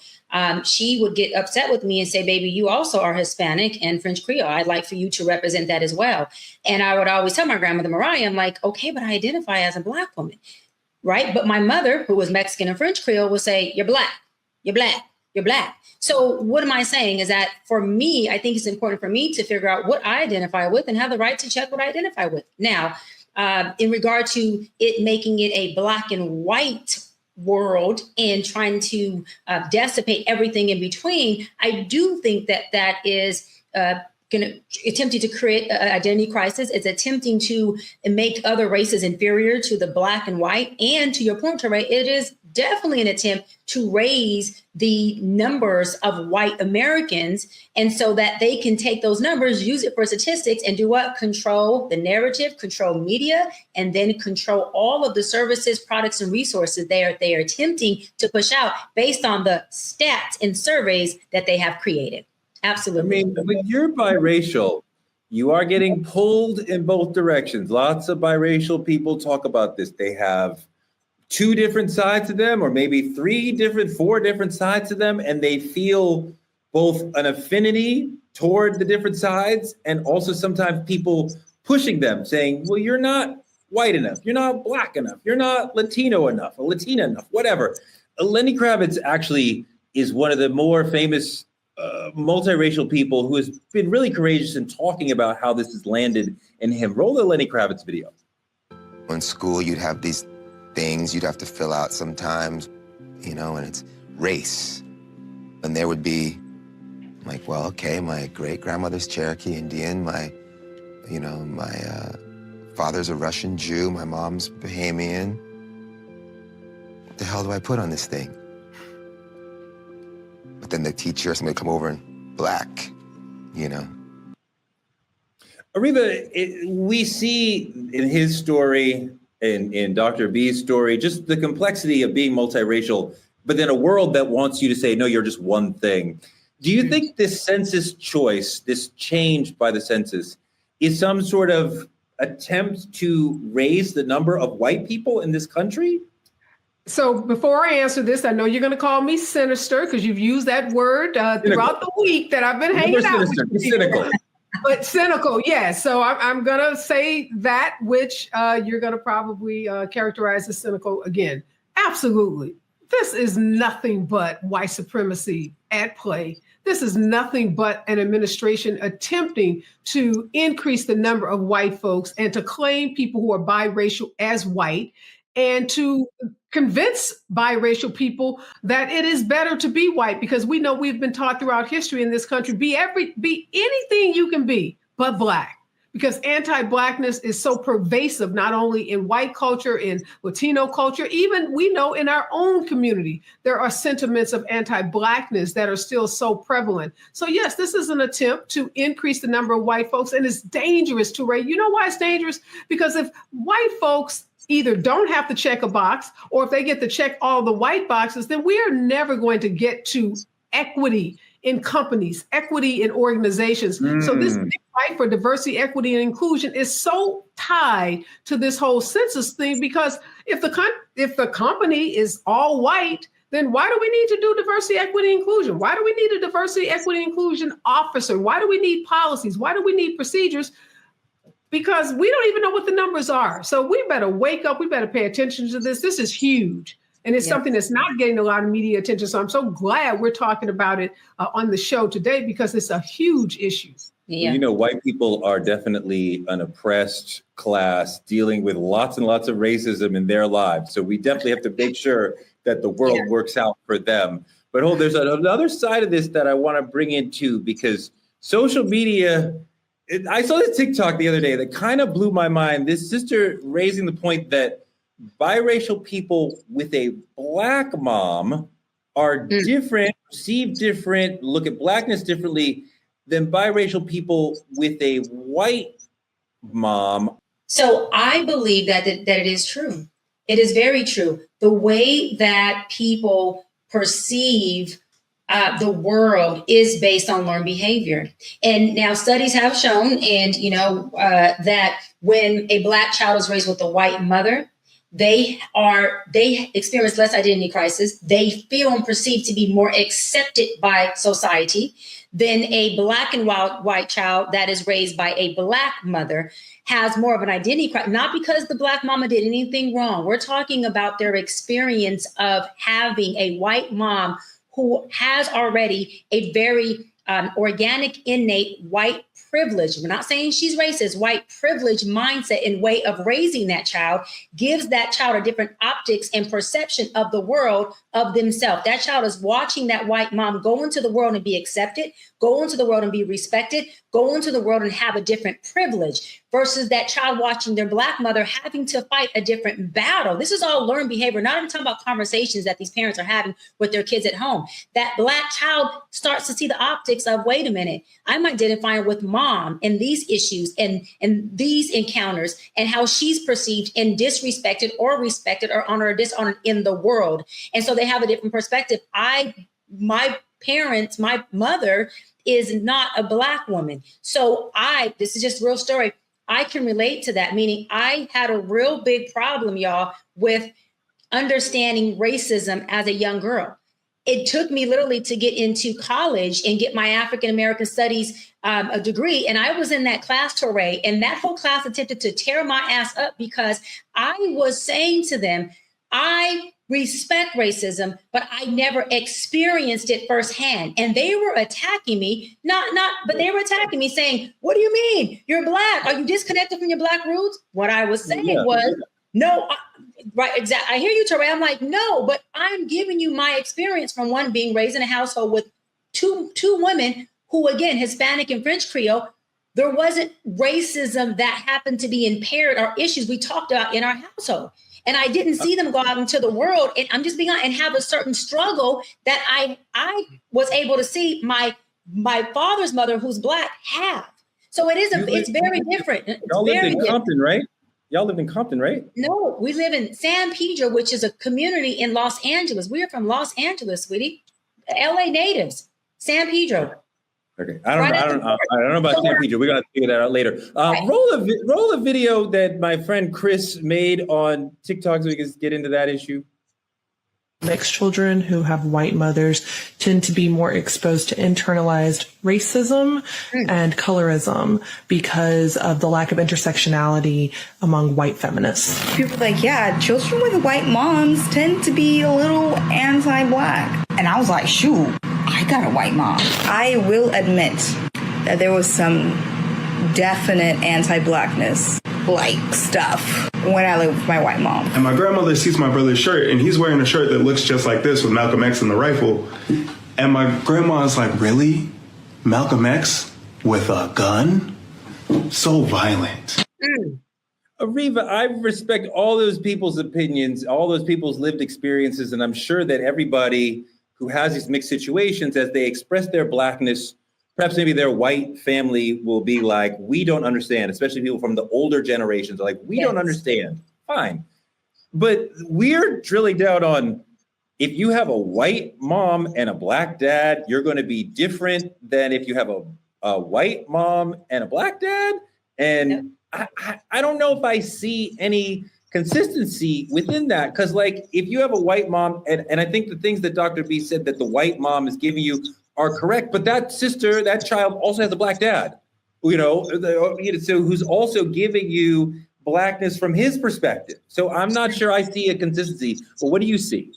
she would get upset with me and say, baby, you also are Hispanic and French Creole. I'd like for you to represent that as well. And I would always tell my grandmother, Mariah, I'm like, okay, but I identify as a Black woman. Right. But my mother, who was Mexican and French Creole, would say, you're Black, you're Black, you're Black. So what am I saying is that for me, I think it's important for me to figure out what I identify with and have the right to check what I identify with. Now, in regard to it making it a Black and white world and trying to dissipate everything in between, I do think that that is attempting to create an identity crisis. It's attempting to make other races inferior to the Black and white. And to your point, Teray, it is definitely an attempt to raise the numbers of white Americans. And so that they can take those numbers, use it for statistics, and do what? Control the narrative, control media, and then control all of the services, products, and resources they are attempting to push out based on the stats and surveys that they have created. Absolutely. I mean, when you're biracial, you are getting pulled in both directions. Lots of biracial people talk about this. They have 2 different sides to them, or maybe 4 different sides to them, and they feel both an affinity toward the different sides, and also sometimes people pushing them, saying, well, you're not white enough, you're not Black enough, you're not Latino enough, or Latina enough, whatever. Lenny Kravitz actually is one of the more famous multiracial people who has been really courageous in talking about how this has landed in him. Roll the Lenny Kravitz video. In school, you'd have these things you'd have to fill out sometimes, you know, and it's race. And there would be, like, well, okay, my great-grandmother's Cherokee Indian, my father's a Russian Jew, my mom's Bahamian. What the hell do I put on this thing? But then the teacher, somebody come over and black, you know. Ariva, we see in his story, in Dr. B's story, just the complexity of being multiracial, but then a world that wants you to say, no, you're just one thing. Do you think this census choice, this change by the census, is some sort of attempt to raise the number of white people in this country? So before I answer this, I know you're going to call me sinister because you've used that word throughout the week that I've been hanging out with you. Cynical. But cynical, yes. So I'm going to say that which you're going to probably characterize as cynical again. Absolutely. This is nothing but white supremacy at play. This is nothing but an administration attempting to increase the number of white folks and to claim people who are biracial as white and to convince biracial people that it is better to be white, because we know we've been taught throughout history in this country, be anything you can be but black. Because anti-blackness is so pervasive, not only in white culture, in Latino culture, even we know in our own community, there are sentiments of anti-blackness that are still so prevalent. So yes, this is an attempt to increase the number of white folks, and it's dangerous, Touré. You know why it's dangerous? Because if white folks either don't have to check a box, or if they get to check all the white boxes, then we are never going to get to equity in companies, equity in organizations. So this big fight for diversity, equity, and inclusion is so tied to this whole census thing, because if the company is all white, then why do we need to do diversity, equity, inclusion? Why do we need a diversity, equity, inclusion officer? Why do we need policies? Why do we need procedures? Because we don't even know what the numbers are. So we better wake up. We better pay attention to this. This is huge. And it's something that's not getting a lot of media attention. So I'm so glad we're talking about it on the show today, because it's a huge issue. Yeah. You know, white people are definitely an oppressed class dealing with lots and lots of racism in their lives. So we definitely have to make sure that the world works out for them. But there's another side of this that I want to bring in too, because social media, I saw this TikTok the other day that kind of blew my mind. This sister raising the point that biracial people with a black mom are different, perceived different, look at blackness differently than biracial people with a white mom. So I believe that it is true. It is very true. The way that people perceive the world is based on learned behavior. And now studies have shown, and that when a black child is raised with a white mother, they experience less identity crisis. They feel and perceive to be more accepted by society than a black and white child that is raised by a black mother has more of an identity crisis, not because the black mama did anything wrong. We're talking about their experience of having a white mom who has already a very organic, innate white privilege. We're not saying she's racist. White privilege mindset and way of raising that child gives that child a different optics and perception of the world, of themselves. That child is watching that white mom go into the world and be accepted, go into the world and be respected, go into the world and have a different privilege, versus that child watching their black mother having to fight a different battle. This is all learned behavior, not even talking about conversations that these parents are having with their kids at home. That black child starts to see the optics of, wait a minute, I'm identifying with mom and these issues and these encounters and how she's perceived and disrespected or respected or honored or dishonored in the world. And so they have a different perspective. My mother is not a black woman. So this is just a real story. I can relate to that, meaning I had a real big problem, y'all, with understanding racism as a young girl. It took me literally to get into college and get my African American studies a degree. And I was in that class, Touré, and that whole class attempted to tear my ass up because I was saying to them, I respect racism, but I never experienced it firsthand. And they were attacking me, but they were attacking me saying, what do you mean? You're Black. Are you disconnected from your Black roots? What I was saying was, no, right, exactly. I hear you, Teray. I'm like, no, but I'm giving you my experience from one, being raised in a household with two women who, again, Hispanic and French Creole. There wasn't racism that happened to be impaired or issues we talked about in our household. And I didn't see them go out into the world, and I'm just being honest, and have a certain struggle that I was able to see my father's mother, who's Black, have. So it's very different. Y'all lived in Compton, right? Y'all live in Compton, right? No, we live in San Pedro, which is a community in Los Angeles. We are from Los Angeles, sweetie. LA natives, San Pedro. Okay, I don't know about San Pedro. We're gonna figure that out later. Roll a video that my friend Chris made on TikTok so we can get into that issue. Mixed children who have white mothers tend to be more exposed to internalized racism and colorism because of the lack of intersectionality among white feminists. People are like, yeah, children with white moms tend to be a little anti-Black. And I was like, shoot, I got a white mom. I will admit that there was some definite anti-Blackness like stuff when I lived with my white mom. And my grandmother sees my brother's shirt, and he's wearing a shirt that looks just like this with Malcolm X and the rifle. And my grandma is like, really? Malcolm X with a gun? So violent. Ariva, I respect all those people's opinions, all those people's lived experiences, and I'm sure that everybody who has these mixed situations, as they express their Blackness, perhaps maybe their white family will be like, we don't understand, especially people from the older generations are like, we don't understand. Fine. But we're drilling down on, if you have a white mom and a Black dad, you're going to be different than if you have a white mom and a Black dad. And I don't know if I see any consistency within that. Because like, if you have a white mom, and I think the things that Dr. B said that the white mom is giving you are correct, but that child also has a Black dad, so who's also giving you Blackness from his perspective. So I'm not sure I see a consistency, but what do you see?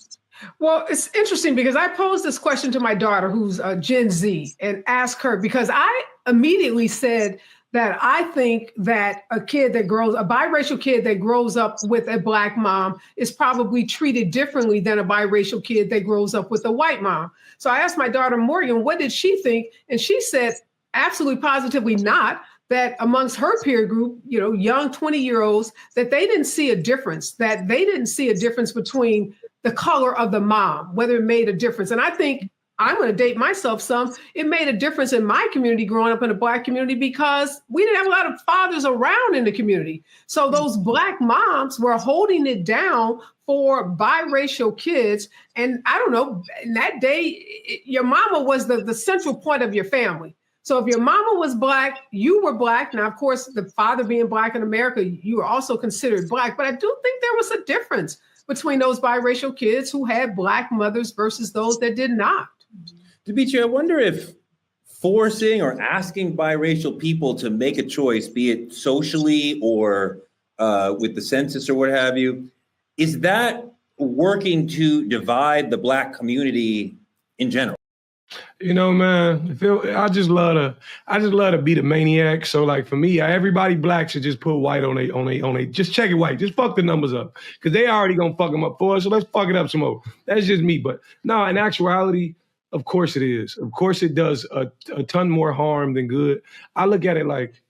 Well, it's interesting because I posed this question to my daughter, who's Gen Z, and asked her, because I immediately said that I think that a biracial kid that grows up with a Black mom is probably treated differently than a biracial kid that grows up with a white mom. So I asked my daughter, Morgan, what did she think? And she said, absolutely positively not, that amongst her peer group, young 20-year-olds, that they didn't see a difference, between the color of the mom, whether it made a difference. And I think, I'm going to date myself some, it made a difference in my community growing up in a Black community because we didn't have a lot of fathers around in the community. So those Black moms were holding it down for biracial kids. And I don't know, in that day, your mama was the central point of your family. So if your mama was Black, you were Black. Now, of course, the father being Black in America, you were also considered Black. But I do think there was a difference between those biracial kids who had Black mothers versus those that did not. Dimitri, I wonder if forcing or asking biracial people to make a choice, be it socially or with the census or what have you, is that working to divide the Black community in general? Man, I just love to be the maniac. So like for me, everybody Black should just put white on they, just check it white. Just fuck the numbers up because they already gonna fuck them up for us. So let's fuck it up some more. That's just me. But no, in actuality, of course it is. Of course it does a ton more harm than good. I look at it like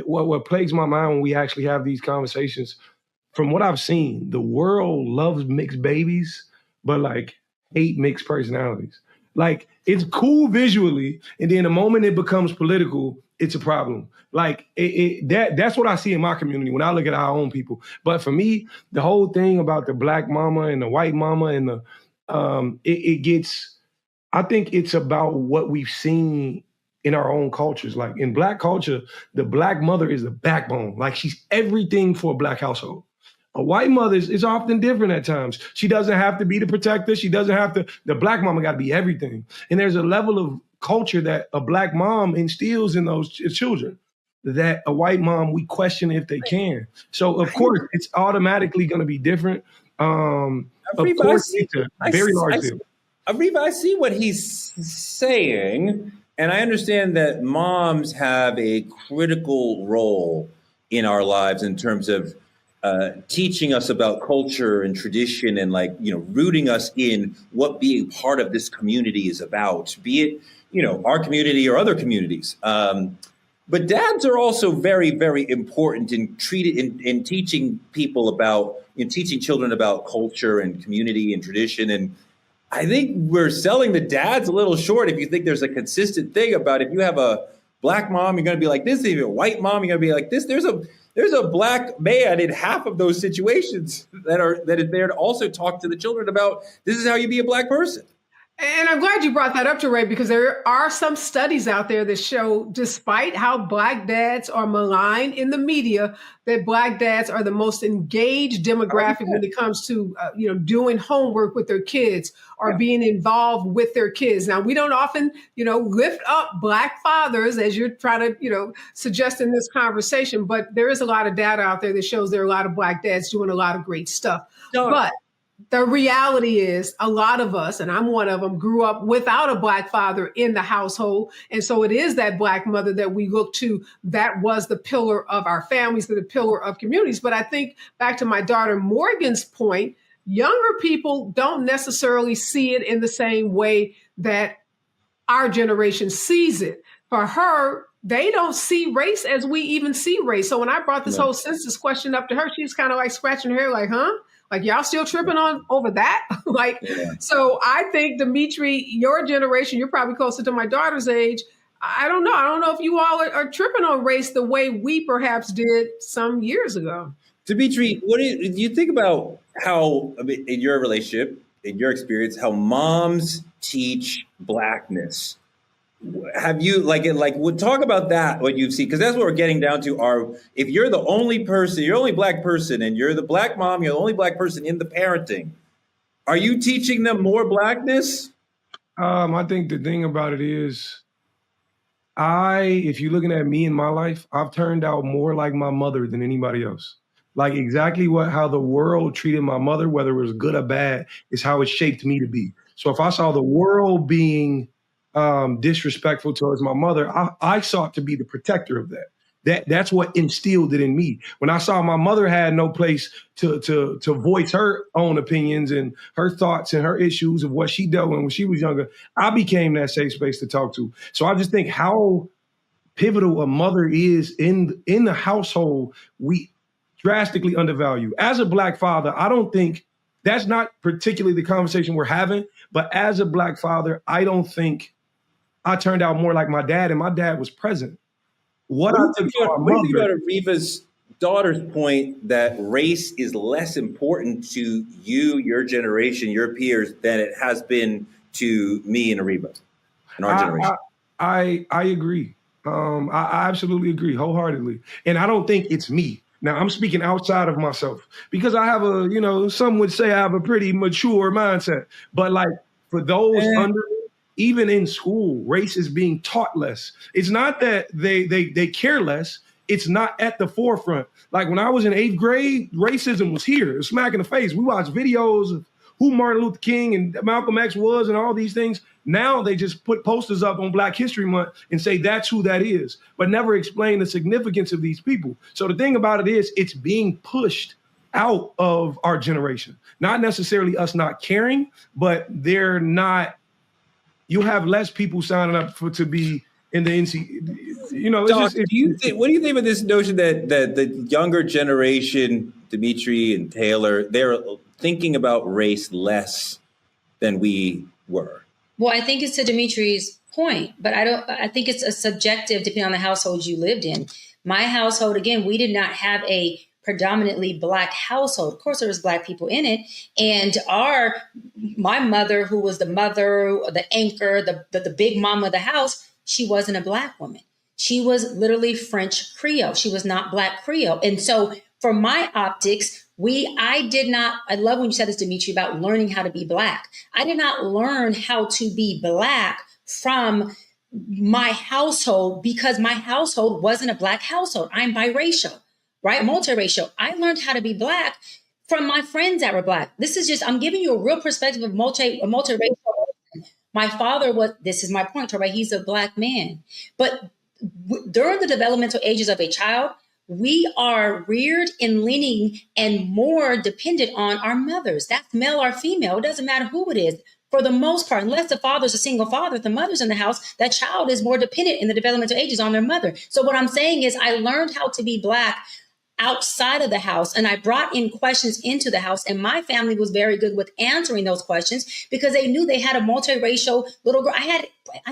what plagues my mind when we actually have these conversations. From what I've seen, the world loves mixed babies, but like hate mixed personalities. Like it's cool visually, and then the moment it becomes political, it's a problem. Like that's what I see in my community when I look at our own people. But for me, the whole thing about the Black mama and the white mama and I think it's about what we've seen in our own cultures. Like in Black culture, the Black mother is the backbone. Like she's everything for a Black household. A white mother is often different at times. She doesn't have to be the protector. The Black mama got to be everything. And there's a level of culture that a Black mom instills in those children that a white mom, we question if they can. So of course, it's automatically going to be different. Of course, it's a very large deal. Ariva, I see what he's saying, and I understand that moms have a critical role in our lives in terms of teaching us about culture and tradition and rooting us in what being part of this community is about, be it, our community or other communities. But dads are also very, very important in teaching people about, teaching children about culture and community and tradition. And I think we're selling the dads a little short if you think there's a consistent thing about if you have a Black mom, you're going to be like this. If you have a white mom, you're going to be like this. There's a Black man in half of those situations that is there to also talk to the children about this is how you be a Black person. And I'm glad you brought that up, Teray, because there are some studies out there that show, despite how Black dads are maligned in the media, that Black dads are the most engaged demographic when it comes to, doing homework with their kids or being involved with their kids. Now, we don't often, lift up Black fathers as you're trying to, suggest in this conversation, but there is a lot of data out there that shows there are a lot of Black dads doing a lot of great stuff. But the reality is a lot of us, and I'm one of them, grew up without a Black father in the household. And so it is that Black mother that we look to that was the pillar of our families, the pillar of communities. But I think back to my daughter Morgan's point, younger people don't necessarily see it in the same way that our generation sees it. For her, they don't see race as we even see race. So when I brought this whole census question up to her, she's kind of like scratching her hair like, huh? Like, y'all still tripping on over that? So I think, Dimitri, your generation, you're probably closer to my daughter's age. I don't know. I don't know if you all are tripping on race the way we perhaps did some years ago. Dimitri, what do you think about how, in your relationship, in your experience, how moms teach Blackness? Have you talk about that, what you've seen, because that's what we're getting down to. If you're the only person, you're the only Black person, and you're the Black mom, you're the only Black person in the parenting, are you teaching them more Blackness? I think the thing about it is, if you're looking at me in my life, I've turned out more like my mother than anybody else. Like exactly how the world treated my mother, whether it was good or bad, is how it shaped me to be. So if I saw the world being disrespectful towards my mother, I sought to be the protector of that. That's what instilled it in me. When I saw my mother had no place to voice her own opinions and her thoughts and her issues of what she dealt with when she was younger, I became that safe space to talk to. So I just think how pivotal a mother is in the household, we drastically undervalue. As a Black father, I don't think that's not particularly the conversation we're having, but as a Black father, I don't think I turned out more like my dad, and my dad was present. What do you think about Ariva's daughter's point that race is less important to you, your generation, your peers, than it has been to me and Ariva in our generation? I agree. I absolutely agree wholeheartedly. And I don't think it's me. Now, I'm speaking outside of myself because I have some would say I have a pretty mature mindset. But like for those under me, even in school, race is being taught less. It's not that they care less. It's not at the forefront. Like when I was in 8th grade, racism was here. It was smack in the face. We watched videos of who Martin Luther King and Malcolm X was and all these things. Now they just put posters up on Black History Month and say that's who that is, but never explain the significance of these people. So the thing about it is it's being pushed out of our generation. Not necessarily us not caring, but they're not. You have less people signing up to be in the NC. Doc, what do you think of this notion that the younger generation, Dimitri and Taylor, they're thinking about race less than we were? Well, I think it's to Dimitri's point, but I think it's a subjective depending on the household you lived in. My household, again, we did not have a predominantly Black household. Of course, there was Black people in it. And my mother, who was the mother, the anchor, the big mama of the house, she wasn't a Black woman. She was literally French Creole. She was not Black Creole. And so for my optics, I love when you said this, Dimitri, about learning how to be Black. I did not learn how to be Black from my household because my household wasn't a Black household. I'm biracial, right? Multiracial. I learned how to be Black from my friends that were Black. This is just, I'm giving you a real perspective of multiracial. My father was, this is my point, Torrey, he's a Black man. But during the developmental ages of a child, we are reared and leaning and more dependent on our mothers. That's male or female. It doesn't matter who it is. For the most part, unless the father's a single father, if the mother's in the house, that child is more dependent in the developmental ages on their mother. So what I'm saying is I learned how to be Black outside of the house, and I brought in questions into the house, and my family was very good with answering those questions because they knew they had a multiracial little girl. I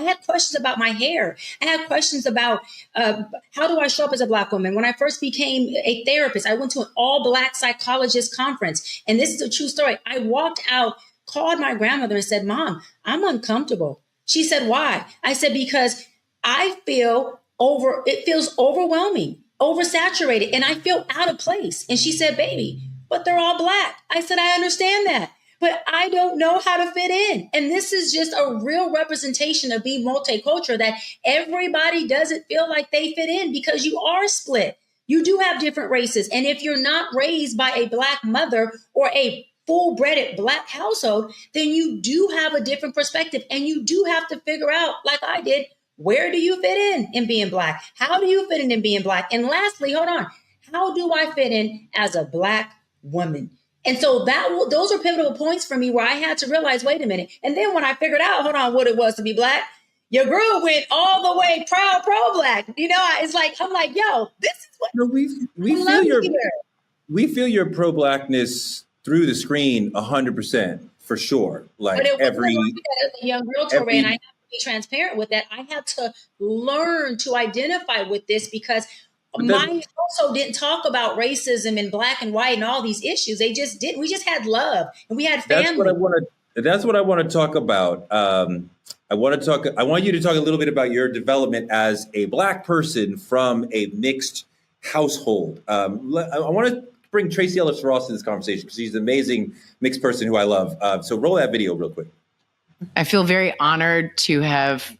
had questions about my hair. I had questions about how do I show up as a Black woman. When I first became a therapist, I went to an all Black psychologist conference, and this is a true story. I walked out, called my grandmother and said, "Mom, I'm uncomfortable." She said, "Why?" I said, "Because I feel it feels overwhelming, oversaturated, and I feel out of place." And she said, "Baby, but they're all Black." I said, "I understand that, but I don't know how to fit in." And this is just a real representation of being multicultural, that everybody doesn't feel like they fit in because you are split. You do have different races. And if you're not raised by a Black mother or a full-bred Black household, then you do have a different perspective. And you do have to figure out, like I did, where do you fit in being Black? How do you fit in being Black? And lastly, hold on, how do I fit in as a Black woman? And so those are pivotal points for me where I had to realize, wait a minute. And then when I figured out, hold on, what it was to be Black, your girl went all the way proud pro-Black. You know, it's like, I'm like, yo, this is what we feel your pro-Blackness through the screen 100% for sure. Like as a young girl, Torrey, and I have to be transparent with that. I had to learn to identify with this because my household didn't talk about racism and Black and white and all these issues. They just didn't. We just had love and we had family. That's what I want to talk about. I want you to talk a little bit about your development as a Black person from a mixed household. I want to bring Tracy Ellis Ross to this conversation because she's an amazing mixed person who I love. So roll that video real quick. I feel very honored to have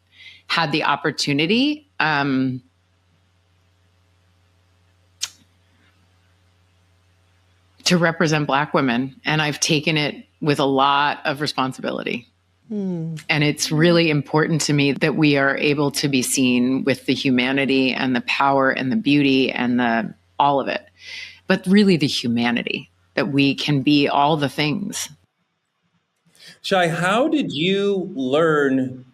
had the opportunity to represent Black women, and I've taken it with a lot of responsibility. And it's really important to me that we are able to be seen with the humanity and the power and the beauty and all of it, but really the humanity, that we can be all the things. Shai, how did you learn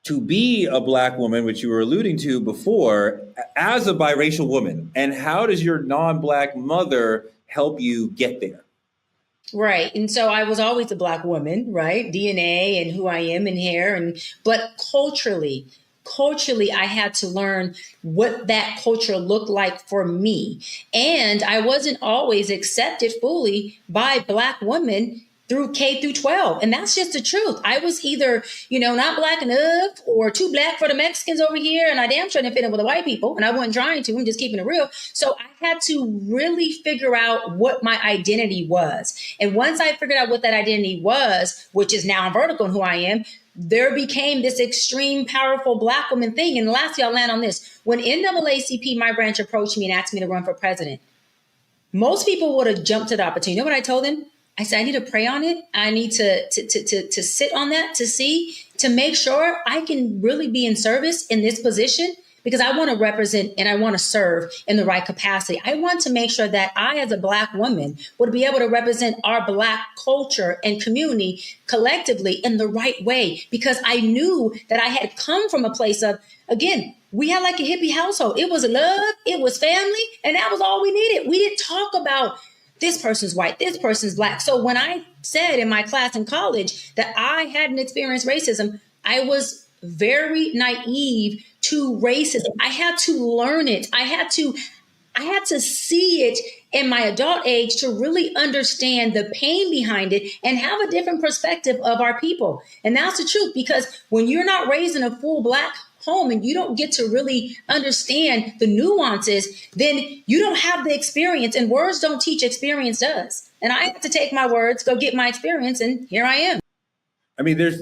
to be a Black woman, which you were alluding to before, as a biracial woman? And how does your non-Black mother help you get there? Right. And so I was always a Black woman, right? DNA and who I am and hair. But culturally, I had to learn what that culture looked like for me. And I wasn't always accepted fully by Black women through K through 12. And that's just the truth. I was either, not Black enough or too Black for the Mexicans over here. And I damn sure didn't fit in with the white people. And I wasn't trying to. I'm just keeping it real. So I had to really figure out what my identity was. And once I figured out what that identity was, which is now I'm vertical in who I am, there became this extreme, powerful Black woman thing. And lastly, I'll land on this. When NAACP, my branch, approached me and asked me to run for president, most people would have jumped to the opportunity. You know what I told them? I said, I need to pray on it. I need to sit on that, to make sure I can really be in service in this position, because I want to represent and I want to serve in the right capacity. I want to make sure that I, as a Black woman, would be able to represent our Black culture and community collectively in the right way, because I knew that I had come from a place of, again, we had like a hippie household. It was love, it was family, and that was all we needed. We didn't talk about this person's white, this person's Black. So when I said in my class in college that I hadn't experienced racism, I was very naive to racism. I had to learn it. I had to see it in my adult age to really understand the pain behind it and have a different perspective of our people. And that's the truth, because when you're not raised in a full Black home and you don't get to really understand the nuances, then you don't have the experience, and words don't teach, experience does. And I have to take my words, go get my experience, and here I am. I mean, there's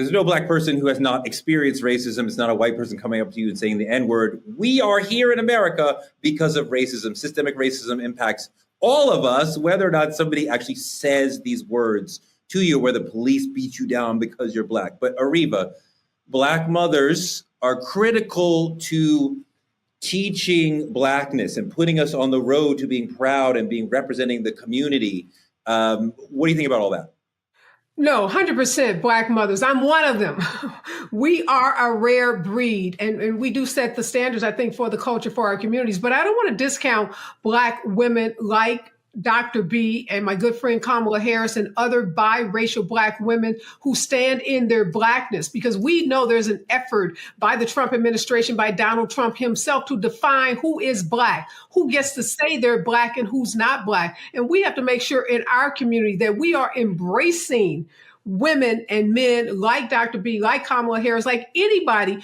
no Black person who has not experienced racism. It's not a white person coming up to you and saying the N-word. We are here in America because of racism. Systemic racism impacts all of us, whether or not somebody actually says these words to you, where the police beat you down because you're Black. But Ariva, Black mothers are critical to teaching Blackness and putting us on the road to being proud and being representing the community. What do you think about all that? No, 100% Black mothers. I'm one of them. We are a rare breed, and we do set the standards, I think, for the culture for our communities. But I don't want to discount Black women like Dr. B and my good friend Kamala Harris and other biracial Black women who stand in their Blackness, because we know there's an effort by the Trump administration, by Donald Trump himself, to define who is Black, who gets to say they're Black and who's not Black. And we have to make sure in our community that we are embracing women and men like Dr. B, like Kamala Harris, like anybody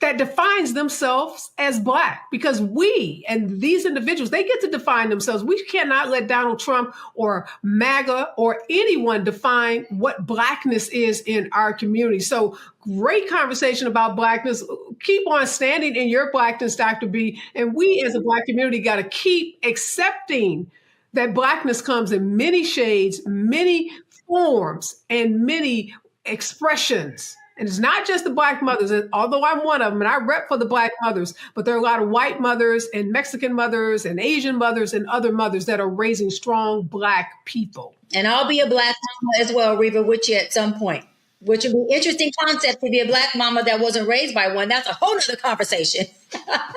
that defines themselves as Black, because we and these individuals, they get to define themselves. We cannot let Donald Trump or MAGA or anyone define what Blackness is in our community. So great conversation about Blackness. Keep on standing in your Blackness, Dr. B. And we as a Black community got to keep accepting that Blackness comes in many shades, many forms, and many expressions. And it's not just the Black mothers, although I'm one of them and I rep for the Black mothers, but there are a lot of white mothers and Mexican mothers and Asian mothers and other mothers that are raising strong Black people. And I'll be a Black mama as well, Reva, with you at some point, which would be an interesting concept to be a Black mama that wasn't raised by one. That's a whole other conversation.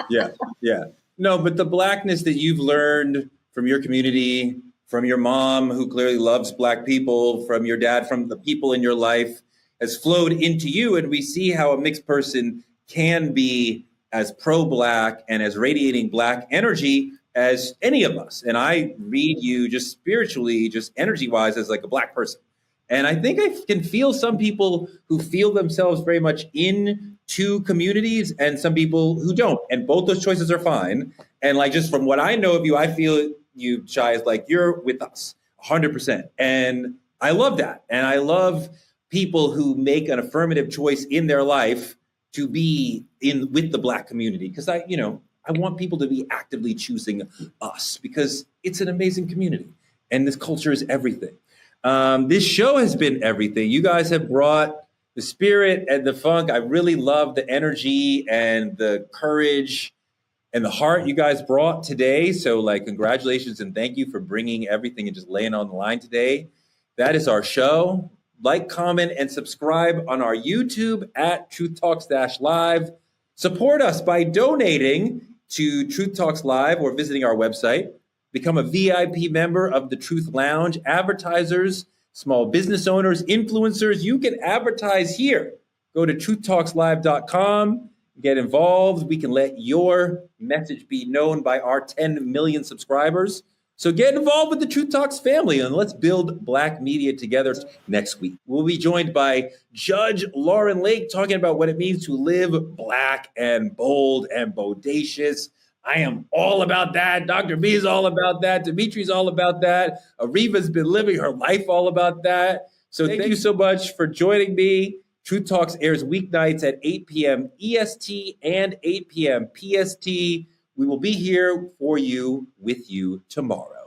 Yeah. No, but the Blackness that you've learned from your community, from your mom, who clearly loves Black people, from your dad, from the people in your life, has flowed into you. And we see how a mixed person can be as pro-Black and as radiating Black energy as any of us. And I read you just spiritually, just energy-wise, as like a Black person. And I think I can feel some people who feel themselves very much into communities and some people who don't. And both those choices are fine. And like, just from what I know of you, I feel you, Shai, is like, you're with us 100%. And I love that. And I love people who make an affirmative choice in their life to be in with the Black community. Because I want people to be actively choosing us, because it's an amazing community and this culture is everything. This show has been everything. You guys have brought the spirit and the funk. I really love the energy and the courage and the heart you guys brought today. So like, congratulations and thank you for bringing everything and just laying on the line today. That is our show. Like, comment, and subscribe on our YouTube at Truth Talks Live. Support us by donating to Truth Talks Live or visiting our website. Become a VIP member of the Truth Lounge. Advertisers, small business owners, influencers, you can advertise here. Go to truthtalkslive.com. Get involved. We can let your message be known by our 10 million subscribers. So get involved with the Truth Talks family and let's build Black media together. Next week, we'll be joined by Judge Lauren Lake talking about what it means to live Black and bold and bodacious. I am all about that. Dr. B is all about that. Dimitri's all about that. Ariva's been living her life all about that. So thank you so much for joining me. Truth Talks airs weeknights at 8 p.m. EST and 8 p.m. PST. We will be here for you, with you tomorrow.